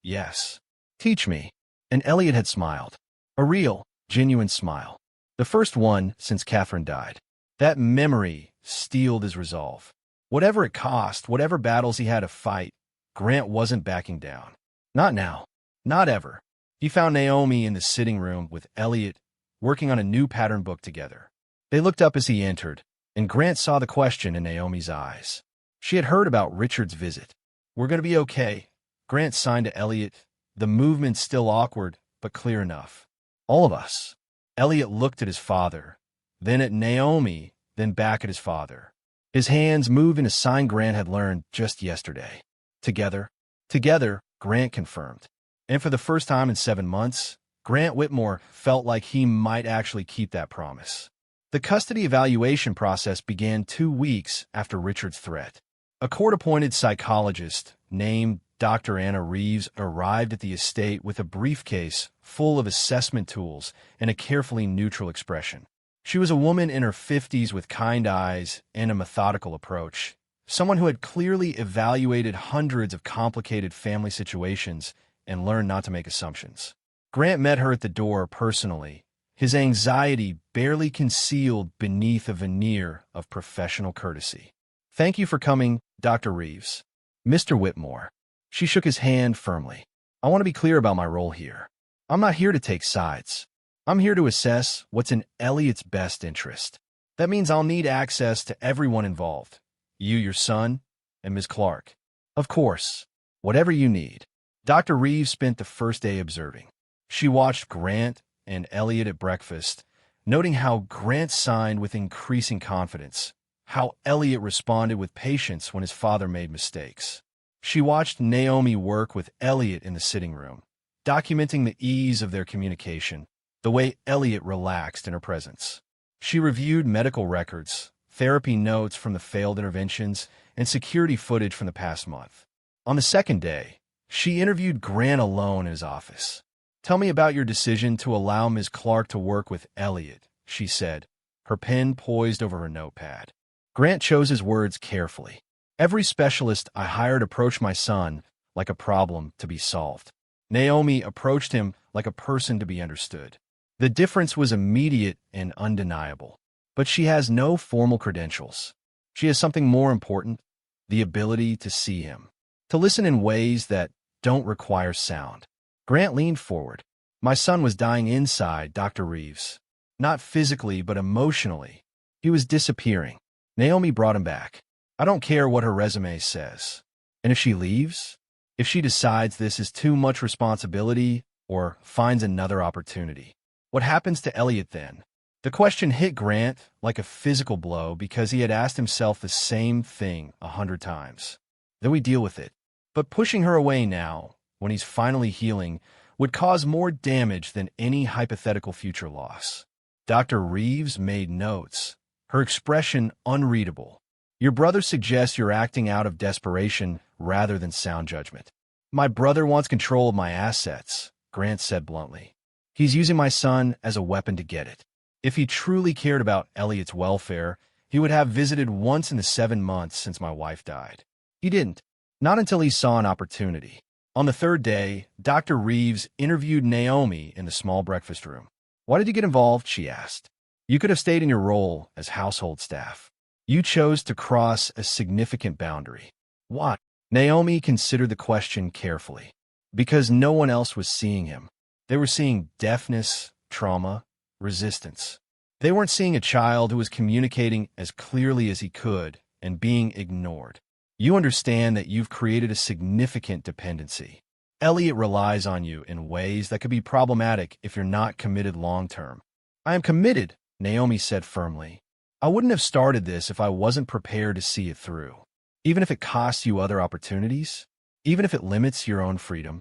Speaker 1: "Yes. Teach me." And Elliot had smiled. A real, genuine smile. The first one since Catherine died. That memory steeled his resolve. Whatever it cost, whatever battles he had to fight, Grant wasn't backing down. Not now. Not ever. He found Naomi in the sitting room with Elliot, working on a new pattern book together. They looked up as he entered, and Grant saw the question in Naomi's eyes. She had heard about Richard's visit. "We're going to be okay." Grant signed to Elliot, the movement still awkward, but clear enough. "All of us." Elliot looked at his father, then at Naomi, then back at his father. His hands moved in a sign Grant had learned just yesterday. Together. Together, Grant confirmed. And for the first time in 7 months, Grant Whitmore felt like he might actually keep that promise. The custody evaluation process began 2 weeks after Richard's threat. A court-appointed psychologist named Dr. Anna Reeves arrived at the estate with a briefcase full of assessment tools and a carefully neutral expression. She was a woman in her 50s with kind eyes and a methodical approach, someone who had clearly evaluated hundreds of complicated family situations and learned not to make assumptions. Grant met her at the door personally, his anxiety barely concealed beneath a veneer of professional courtesy. "Thank you for coming, Dr. Reeves." "Mr. Whitmore." She shook his hand firmly. "I want to be clear about my role here. I'm not here to take sides. I'm here to assess what's in Elliot's best interest. That means I'll need access to everyone involved. You, your son, and Ms. Clark. Of course, whatever you need." Dr. Reeves spent the first day observing. She watched Grant and Elliot at breakfast, noting how Grant signed with increasing confidence, how Elliot responded with patience when his father made mistakes. She watched Naomi work with Elliot in the sitting room, documenting the ease of their communication, the way Elliot relaxed in her presence. She reviewed medical records, therapy notes from the failed interventions, and security footage from the past month. On the second day, she interviewed Grant alone in his office. Tell me about your decision to allow Ms. Clark to work with Elliot, she said, her pen poised over her notepad. Grant chose his words carefully. Every specialist I hired approached my son like a problem to be solved. Naomi approached him like a person to be understood. The difference was immediate and undeniable. But she has no formal credentials. She has something more important, the ability to see him, to listen in ways that don't require sound. Grant leaned forward. My son was dying inside, Dr. Reeves. Not physically, but emotionally. He was disappearing. Naomi brought him back. I don't care what her resume says. And if she leaves? If she decides this is too much responsibility or finds another opportunity? What happens to Elliot then? The question hit Grant like a physical blow because he had asked himself the same thing 100 times. Then we deal with it. But pushing her away now, when he's finally healing, would cause more damage than any hypothetical future loss. Dr. Reeves made notes, her expression unreadable. Your brother suggests you're acting out of desperation rather than sound judgment. My brother wants control of my assets, Grant said bluntly. He's using my son as a weapon to get it. If he truly cared about Elliot's welfare, he would have visited once in the 7 months since my wife died. He didn't. Not until he saw an opportunity. On the third day, Dr. Reeves interviewed Naomi in the small breakfast room. Why did you get involved? She asked. You could have stayed in your role as household staff. You chose to cross a significant boundary. Why? Naomi considered the question carefully. Because no one else was seeing him. They were seeing deafness, trauma, resistance. They weren't seeing a child who was communicating as clearly as he could and being ignored. You understand that you've created a significant dependency. Elliot relies on you in ways that could be problematic if you're not committed long-term. I am committed, Naomi said firmly. I wouldn't have started this if I wasn't prepared to see it through. Even if it costs you other opportunities, even if it limits your own freedom.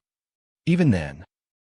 Speaker 1: Even then,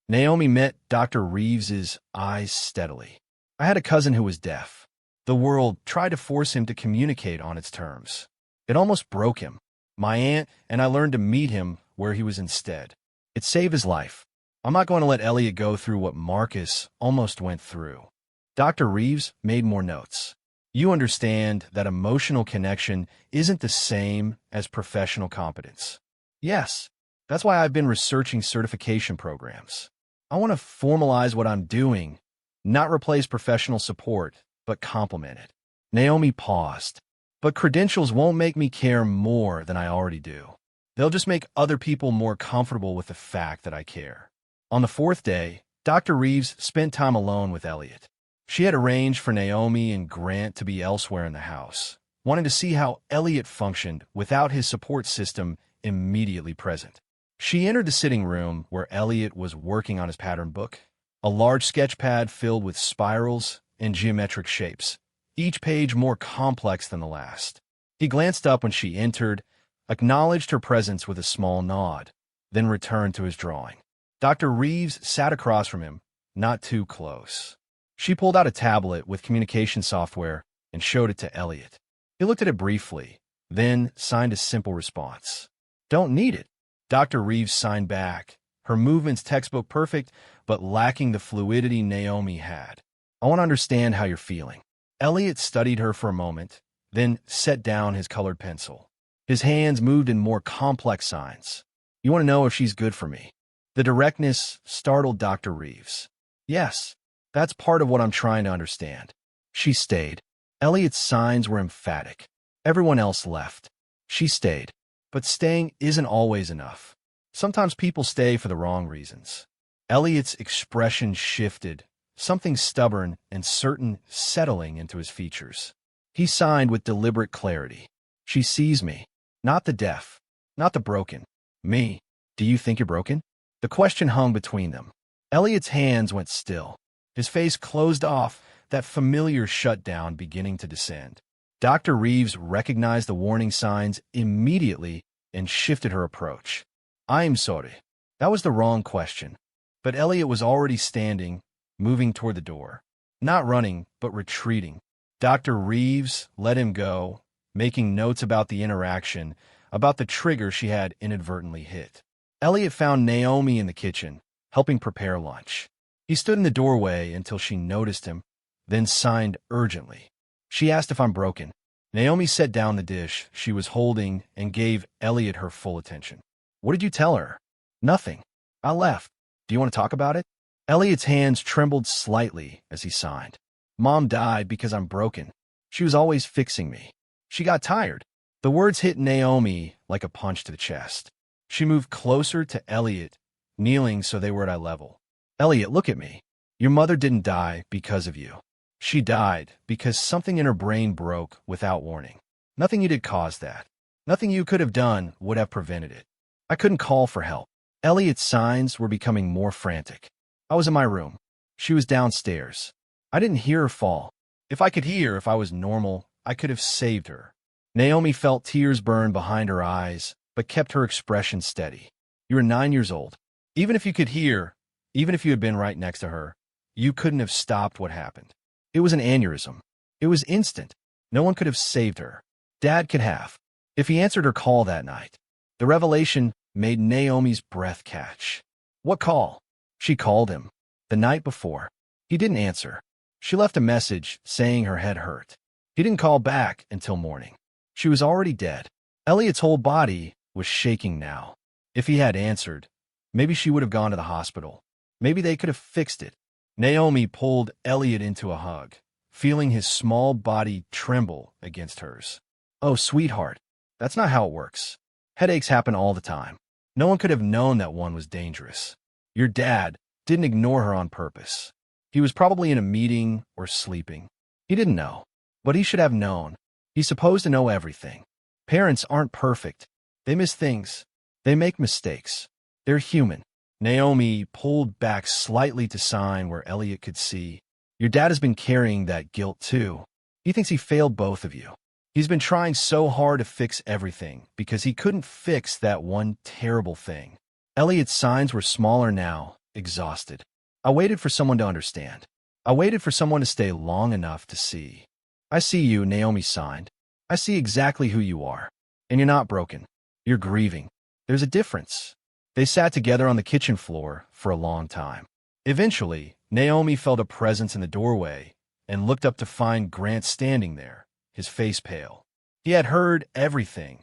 Speaker 1: Naomi met Dr. Reeves's eyes steadily. I had a cousin who was deaf. The world tried to force him to communicate on its terms. It almost broke him. My aunt and I learned to meet him where he was instead. It saved his life. I'm not going to let Elliot go through what Marcus almost went through. Dr. Reeves made more notes. You understand that emotional connection isn't the same as professional competence. Yes, that's why I've been researching certification programs. I want to formalize what I'm doing, not replace professional support, but complement it. Naomi paused. But credentials won't make me care more than I already do. They'll just make other people more comfortable with the fact that I care. On the fourth day, Dr. Reeves spent time alone with Elliot. She had arranged for Naomi and Grant to be elsewhere in the house, wanting to see how Elliot functioned without his support system immediately present. She entered the sitting room where Elliot was working on his pattern book, a large sketch pad filled with spirals and geometric shapes, each page more complex than the last. He glanced up when she entered, acknowledged her presence with a small nod, then returned to his drawing. Dr. Reeves sat across from him, not too close. She pulled out a tablet with communication software and showed it to Elliot. He looked at it briefly, then signed a simple response. Don't need it. Dr. Reeves signed back, her movements textbook perfect, but lacking the fluidity Naomi had. I want to understand how you're feeling. Elliot studied her for a moment, then set down his colored pencil. His hands moved in more complex signs. You want to know if she's good for me? The directness startled Dr. Reeves. Yes, that's part of what I'm trying to understand. She stayed. Elliot's signs were emphatic. Everyone else left. She stayed. But staying isn't always enough. Sometimes people stay for the wrong reasons. Elliot's expression shifted, something stubborn and certain settling into his features. He signed with deliberate clarity. She sees me. Not the deaf. Not the broken. Me. Do you think you're broken? The question hung between them. Elliot's hands went still. His face closed off, that familiar shutdown beginning to descend. Dr. Reeves recognized the warning signs immediately and shifted her approach. I'm sorry. That was the wrong question. But Elliot was already standing, moving toward the door. Not running, but retreating. Dr. Reeves let him go, making notes about the interaction, about the trigger she had inadvertently hit. Elliot found Naomi in the kitchen, helping prepare lunch. He stood in the doorway until she noticed him, then signed urgently. She asked if I'm broken. Naomi set down the dish she was holding and gave Elliot her full attention. What did you tell her? Nothing. I left. Do you want to talk about it? Elliot's hands trembled slightly as he signed. Mom died because I'm broken. She was always fixing me. She got tired. The words hit Naomi like a punch to the chest. She moved closer to Elliot, kneeling so they were at eye level. Elliot, look at me. Your mother didn't die because of you. She died because something in her brain broke without warning. Nothing you did caused that. Nothing you could have done would have prevented it. I couldn't call for help. Elliot's signs were becoming more frantic. I was in my room. She was downstairs. I didn't hear her fall. If I could hear, if I was normal, I could have saved her. Naomi felt tears burn behind her eyes, but kept her expression steady. You were 9 years old. Even if you could hear, even if you had been right next to her, you couldn't have stopped what happened. It was an aneurysm. It was instant. No one could have saved her. Dad could have, if he answered her call that night. The revelation made Naomi's breath catch. What call? She called him. The night before. He didn't answer. She left a message saying her head hurt. He didn't call back until morning. She was already dead. Elliot's whole body was shaking now. If he had answered, maybe she would have gone to the hospital. Maybe they could have fixed it. Naomi pulled Elliot into a hug, feeling his small body tremble against hers. Oh, sweetheart, that's not how it works. Headaches happen all the time. No one could have known that one was dangerous. Your dad didn't ignore her on purpose. He was probably in a meeting or sleeping. He didn't know, but he should have known. He's supposed to know everything. Parents aren't perfect. They miss things. They make mistakes. They're human. Naomi pulled back slightly to sign where Elliot could see. Your dad has been carrying that guilt too. He thinks he failed both of you. He's been trying so hard to fix everything because he couldn't fix that one terrible thing. Elliot's signs were smaller now, exhausted. I waited for someone to understand. I waited for someone to stay long enough to see. I see you, Naomi signed. I see exactly who you are. And you're not broken. You're grieving. There's a difference. They sat together on the kitchen floor for a long time. Eventually, Naomi felt a presence in the doorway and looked up to find Grant standing there, his face pale. He had heard everything,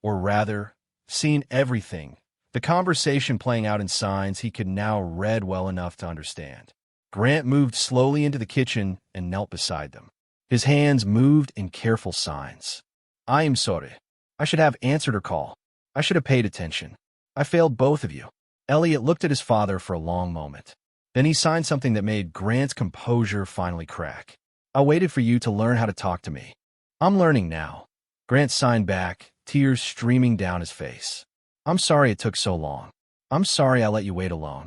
Speaker 1: or rather, seen everything, the conversation playing out in signs he could now read well enough to understand. Grant moved slowly into the kitchen and knelt beside them. His hands moved in careful signs. I am sorry. I should have answered her call. I should have paid attention. I failed both of you. Elliot looked at his father for a long moment. Then he signed something that made Grant's composure finally crack. I waited for you to learn how to talk to me. I'm learning now. Grant signed back, tears streaming down his face. I'm sorry it took so long. I'm sorry I let you wait alone.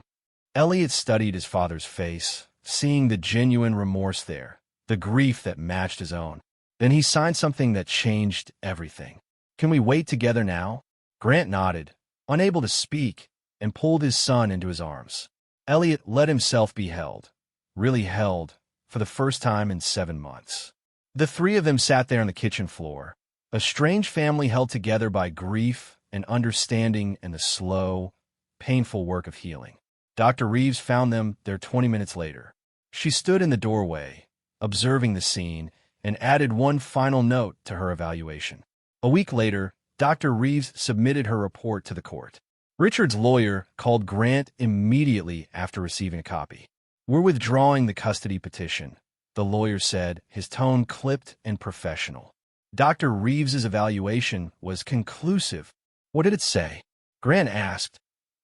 Speaker 1: Elliot studied his father's face, seeing the genuine remorse there, the grief that matched his own. Then he signed something that changed everything. Can we wait together now? Grant nodded, unable to speak, and pulled his son into his arms. Elliot let himself be held, really held, for the first time in 7 months. The three of them sat there on the kitchen floor, a strange family held together by grief and understanding and the slow, painful work of healing. Dr. Reeves found them there 20 minutes later. She stood in the doorway, observing the scene, and added one final note to her evaluation. A week later, Dr. Reeves submitted her report to the court. Richard's lawyer called Grant immediately after receiving a copy. We're withdrawing the custody petition, the lawyer said, his tone clipped and professional. Dr. Reeves's evaluation was conclusive. What did it say? Grant asked,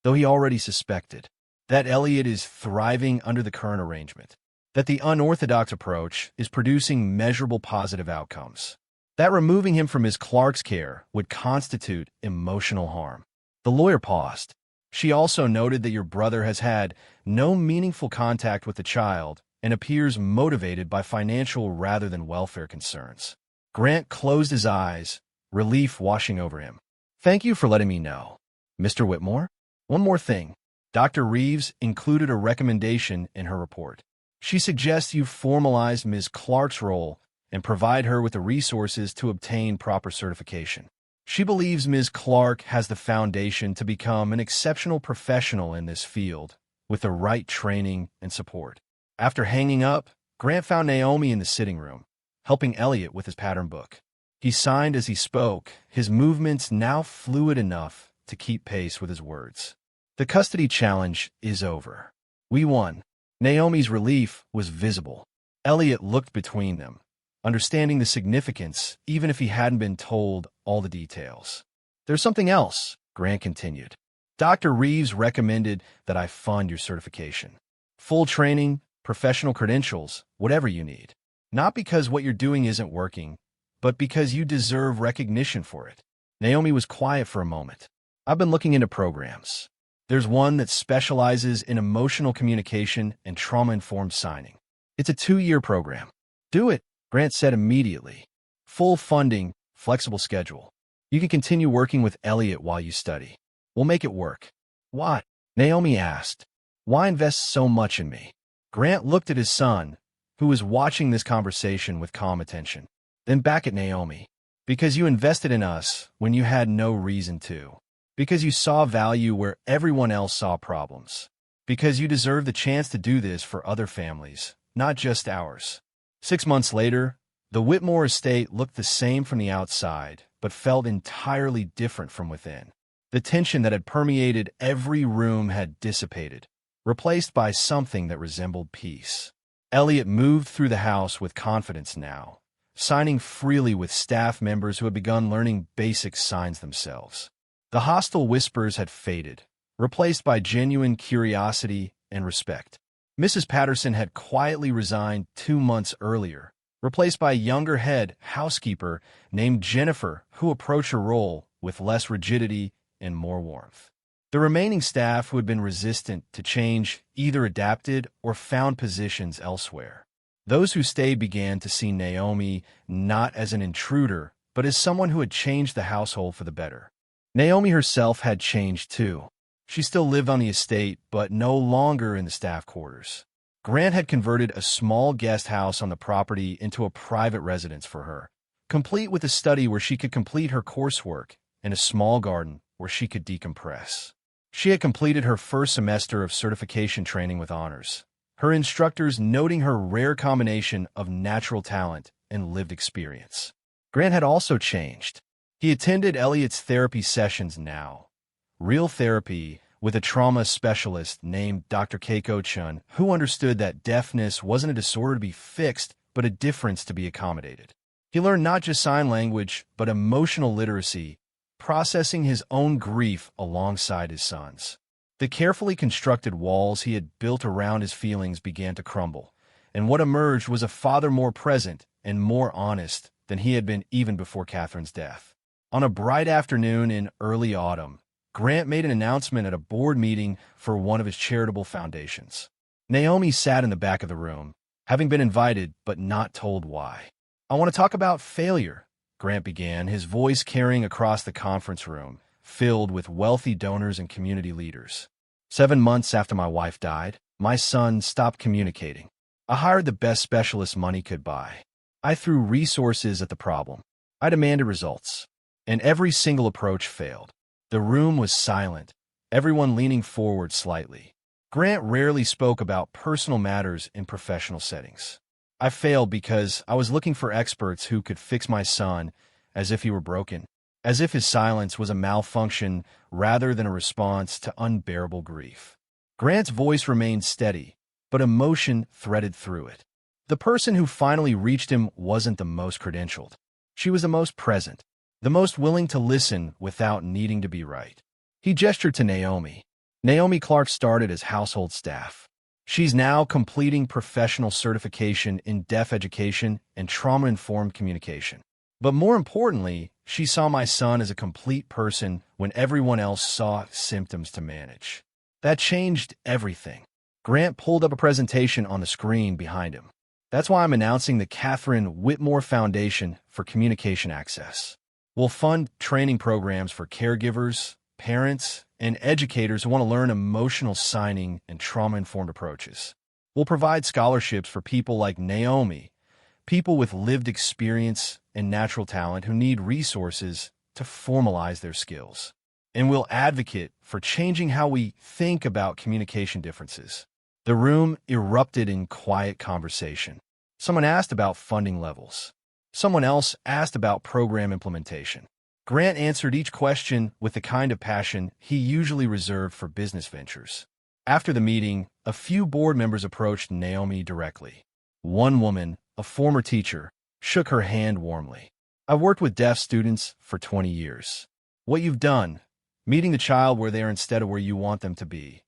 Speaker 1: though he already suspected, that Elliot is thriving under the current arrangement, that the unorthodox approach is producing measurable positive outcomes, that removing him from Ms. Clark's care would constitute emotional harm. The lawyer paused. She also noted that your brother has had no meaningful contact with the child and appears motivated by financial rather than welfare concerns. Grant closed his eyes, relief washing over him. Thank you for letting me know. Mr. Whitmore? One more thing. Dr. Reeves included a recommendation in her report. She suggests you formalize Ms. Clark's role and provide her with the resources to obtain proper certification. She believes Ms. Clark has the foundation to become an exceptional professional in this field, with the right training and support. After hanging up, Grant found Naomi in the sitting room, helping Elliot with his pattern book. He signed as he spoke, his movements now fluid enough to keep pace with his words. The custody challenge is over. We won. Naomi's relief was visible. Elliot looked between them, understanding the significance, even if he hadn't been told all the details. There's something else, Grant continued. Dr. Reeves recommended that I fund your certification. Full training, professional credentials, whatever you need. Not because what you're doing isn't working, but because you deserve recognition for it. Naomi was quiet for a moment. I've been looking into programs. There's one that specializes in emotional communication and trauma-informed signing. It's a 2-year program. Do it, Grant said immediately. Full funding, flexible schedule. You can continue working with Elliot while you study. We'll make it work. What? Naomi asked. Why invest so much in me? Grant looked at his son, who was watching this conversation with calm attention. Then back at Naomi. Because you invested in us when you had no reason to. Because you saw value where everyone else saw problems. Because you deserve the chance to do this for other families, not just ours. 6 months later, the Whitmore estate looked the same from the outside, but felt entirely different from within. The tension that had permeated every room had dissipated, replaced by something that resembled peace. Elliot moved through the house with confidence now, signing freely with staff members who had begun learning basic signs themselves. The hostile whispers had faded, replaced by genuine curiosity and respect. Mrs. Patterson had quietly resigned 2 months earlier, replaced by a younger head housekeeper named Jennifer, who approached her role with less rigidity and more warmth. The remaining staff who had been resistant to change either adapted or found positions elsewhere. Those who stayed began to see Naomi not as an intruder, but as someone who had changed the household for the better. Naomi herself had changed too. She still lived on the estate, but no longer in the staff quarters. Grant had converted a small guest house on the property into a private residence for her, complete with a study where she could complete her coursework and a small garden where she could decompress. She had completed her first semester of certification training with honors, her instructors noting her rare combination of natural talent and lived experience. Grant had also changed. He attended Elliot's therapy sessions now. Real therapy with a trauma specialist named Dr. Keiko Chun, who understood that deafness wasn't a disorder to be fixed, but a difference to be accommodated. He learned not just sign language, but emotional literacy, processing his own grief alongside his son's. The carefully constructed walls he had built around his feelings began to crumble, and what emerged was a father more present and more honest than he had been even before Catherine's death. On a bright afternoon in early autumn, Grant made an announcement at a board meeting for one of his charitable foundations. Naomi sat in the back of the room, having been invited but not told why. I want to talk about failure, Grant began, his voice carrying across the conference room, filled with wealthy donors and community leaders. 7 months after my wife died, my son stopped communicating. I hired the best specialists money could buy. I threw resources at the problem. I demanded results. And every single approach failed. The room was silent, everyone leaning forward slightly. Grant rarely spoke about personal matters in professional settings. I failed because I was looking for experts who could fix my son as if he were broken, as if his silence was a malfunction rather than a response to unbearable grief. Grant's voice remained steady, but emotion threaded through it. The person who finally reached him wasn't the most credentialed. She was the most present, the most willing to listen without needing to be right. He gestured to Naomi. Naomi Clark started as household staff. She's now completing professional certification in deaf education and trauma-informed communication. But more importantly, she saw my son as a complete person when everyone else saw symptoms to manage. That changed everything. Grant pulled up a presentation on the screen behind him. That's why I'm announcing the Catherine Whitmore Foundation for Communication Access. We'll fund training programs for caregivers, parents, and educators who want to learn emotional signing and trauma-informed approaches. We'll provide scholarships for people like Naomi, people with lived experience and natural talent who need resources to formalize their skills. and we'll advocate for changing how we think about communication differences. The room erupted in quiet conversation. Someone asked about funding levels. Someone else asked about program implementation. Grant answered each question with the kind of passion he usually reserved for business ventures. After the meeting, a few board members approached Naomi directly. One woman, a former teacher, shook her hand warmly. "I've worked with deaf students for 20 years. What you've done, meeting the child where they are instead of where you want them to be,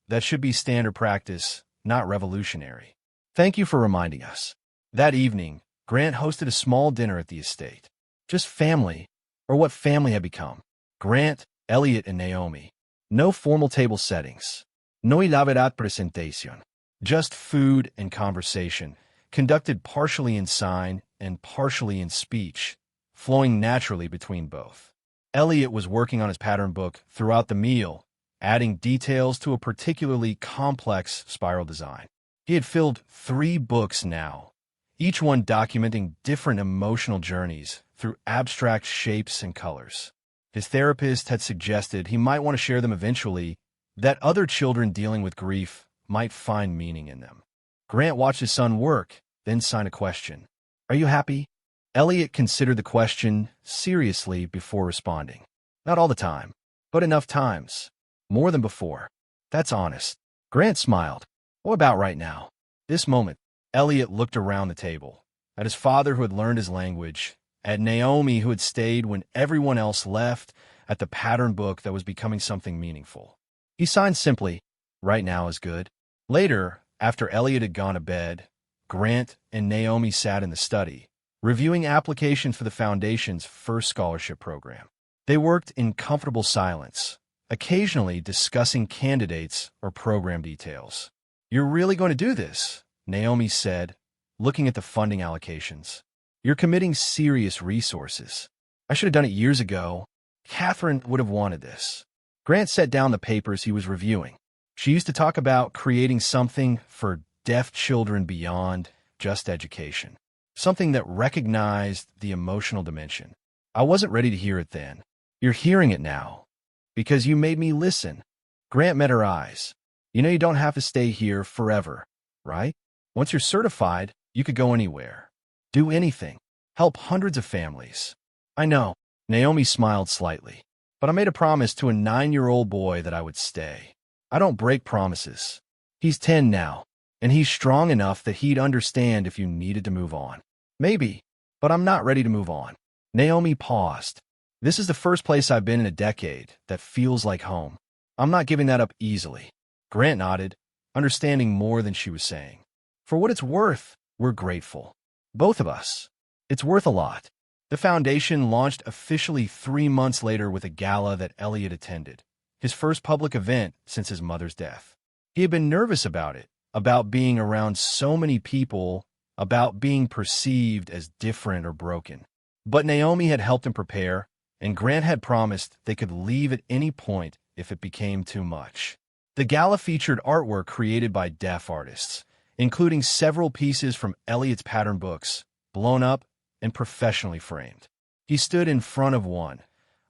Speaker 1: that should be standard practice, not revolutionary. Thank you for reminding us." That evening, Grant hosted a small dinner at the estate. Just family, or what family had become. Grant, Elliot, and Naomi. No formal table settings. No elaborate presentation. Just food and conversation, conducted partially in sign and partially in speech, flowing naturally between both. Elliot was working on his pattern book throughout the meal, adding details to a particularly complex spiral design. He had filled 3 books now, each one documenting different emotional journeys through abstract shapes and colors. His therapist had suggested he might want to share them eventually, that other children dealing with grief might find meaning in them. Grant watched his son work, then signed a question. "Are you happy?" Elliot considered the question seriously before responding. "Not all the time, but enough times. More than before." "That's honest." Grant smiled. "What about right now?" This moment, Elliot looked around the table, at his father who had learned his language, at Naomi who had stayed when everyone else left, at the pattern book that was becoming something meaningful. He signed simply, "Right now is good." Later, after Elliot had gone to bed, Grant and Naomi sat in the study, reviewing applications for the Foundation's first scholarship program. They worked in comfortable silence, occasionally discussing candidates or program details. "You're really going to do this?" Naomi said, looking at the funding allocations. "You're committing serious resources. I should have done it years ago. Catherine would have wanted this." Grant set down the papers he was reviewing. She used to talk about creating something for deaf children beyond just education, something that recognized the emotional dimension. "I wasn't ready to hear it then. You're hearing it now, because you made me listen." Grant met her eyes. "You know you don't have to stay here forever, right? Once you're certified, you could go anywhere. Do anything. Help hundreds of families." "I know." Naomi smiled slightly. "But I made a promise to a 9-year-old boy that I would stay. I don't break promises. He's 10 now, and he's strong enough that he'd understand if you needed to move on." "Maybe, but I'm not ready to move on." Naomi paused. "This is the first place I've been in a decade that feels like home. I'm not giving that up easily." Grant nodded, understanding more than she was saying. "For what it's worth, we're grateful. Both of us. It's worth a lot." The Foundation launched officially 3 months later with a gala that Elliot attended, his first public event since his mother's death. He had been nervous about it, about being around so many people, about being perceived as different or broken. But Naomi had helped him prepare, and Grant had promised they could leave at any point if it became too much. The gala featured artwork created by deaf artists, including several pieces from Elliot's pattern books, blown up and professionally framed. He stood in front of one,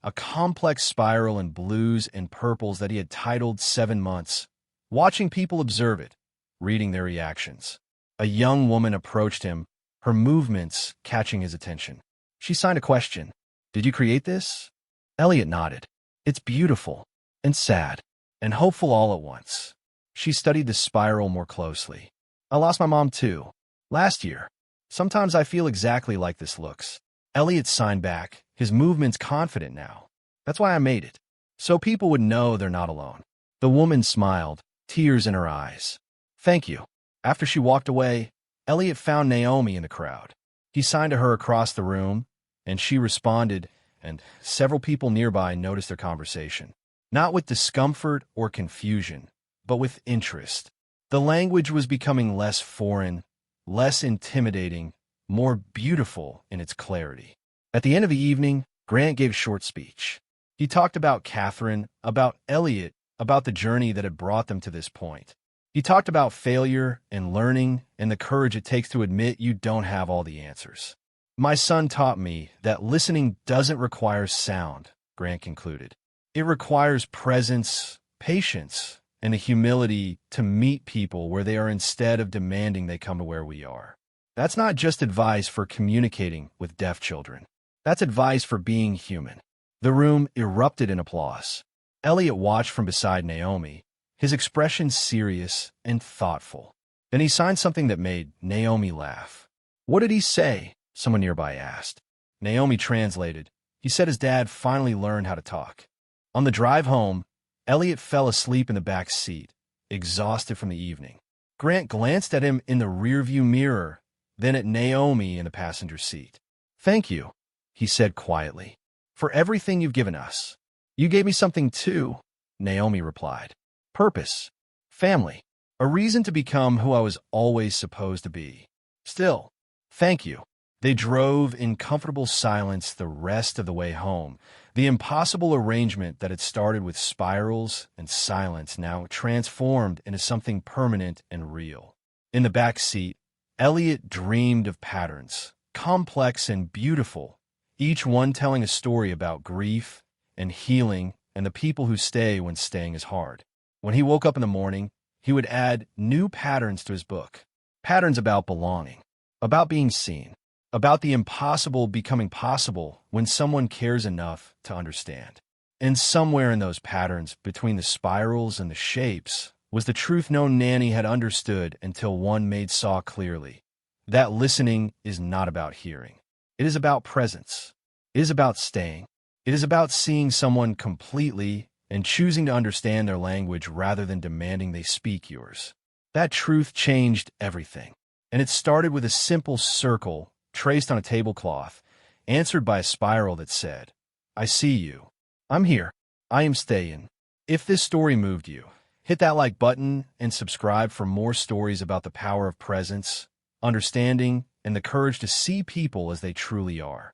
Speaker 1: a complex spiral in blues and purples that he had titled 7 Months, watching people observe it, reading their reactions. A young woman approached him, her movements catching his attention. She signed a question. "Did you create this?" Elliot nodded. "It's beautiful, and sad, and hopeful all at once." She studied the spiral more closely. "I lost my mom too, last year. Sometimes I feel exactly like this looks." Elliot signed back, his movements confident now. "That's why I made it, so people would know they're not alone." The woman smiled, tears in her eyes. "Thank you." After she walked away, Elliot found Naomi in the crowd. He signed to her across the room, and she responded, and several people nearby noticed their conversation. Not with discomfort or confusion, but with interest. The language was becoming less foreign, less intimidating, more beautiful in its clarity. At the end of the evening, Grant gave a short speech. He talked about Catherine, about Elliot, about the journey that had brought them to this point. He talked about failure and learning and the courage it takes to admit you don't have all the answers. "My son taught me that listening doesn't require sound," Grant concluded. It requires presence, patience, and the humility to meet people where they are instead of demanding they come to where we are. That's not just advice for communicating with deaf children. That's advice for being human. The room erupted in applause. Elliot watched from beside Naomi, his expression serious and thoughtful. Then he signed something that made Naomi laugh. "What did he say?" someone nearby asked. Naomi translated. "He said his dad finally learned how to talk." On the drive home, Elliot fell asleep in the back seat, exhausted from the evening. Grant glanced at him in the rearview mirror, then at Naomi in the passenger seat. "Thank you," he said quietly, "for everything you've given us." "You gave me something too," Naomi replied. "Purpose, family, a reason to become who I was always supposed to be. Still, thank you." They drove in comfortable silence the rest of the way home. The impossible arrangement that had started with spirals and silence now transformed into something permanent and real. In the back seat, Elliot dreamed of patterns, complex and beautiful, each one telling a story about grief and healing and the people who stay when staying is hard. When he woke up in the morning, he would add new patterns to his book. Patterns about belonging, about being seen, about the impossible becoming possible when someone cares enough to understand. And somewhere in those patterns, between the spirals and the shapes, was the truth no nanny had understood until one Maid saw clearly. That listening is not about hearing. It is about presence. It is about staying. It is about seeing someone completely and choosing to understand their language rather than demanding they speak yours. That truth changed everything. And it started with a simple circle traced on a tablecloth, answered by a spiral that said, "I see you. I'm here. I am staying." If this story moved you, hit that like button and subscribe for more stories about the power of presence, understanding, and the courage to see people as they truly are.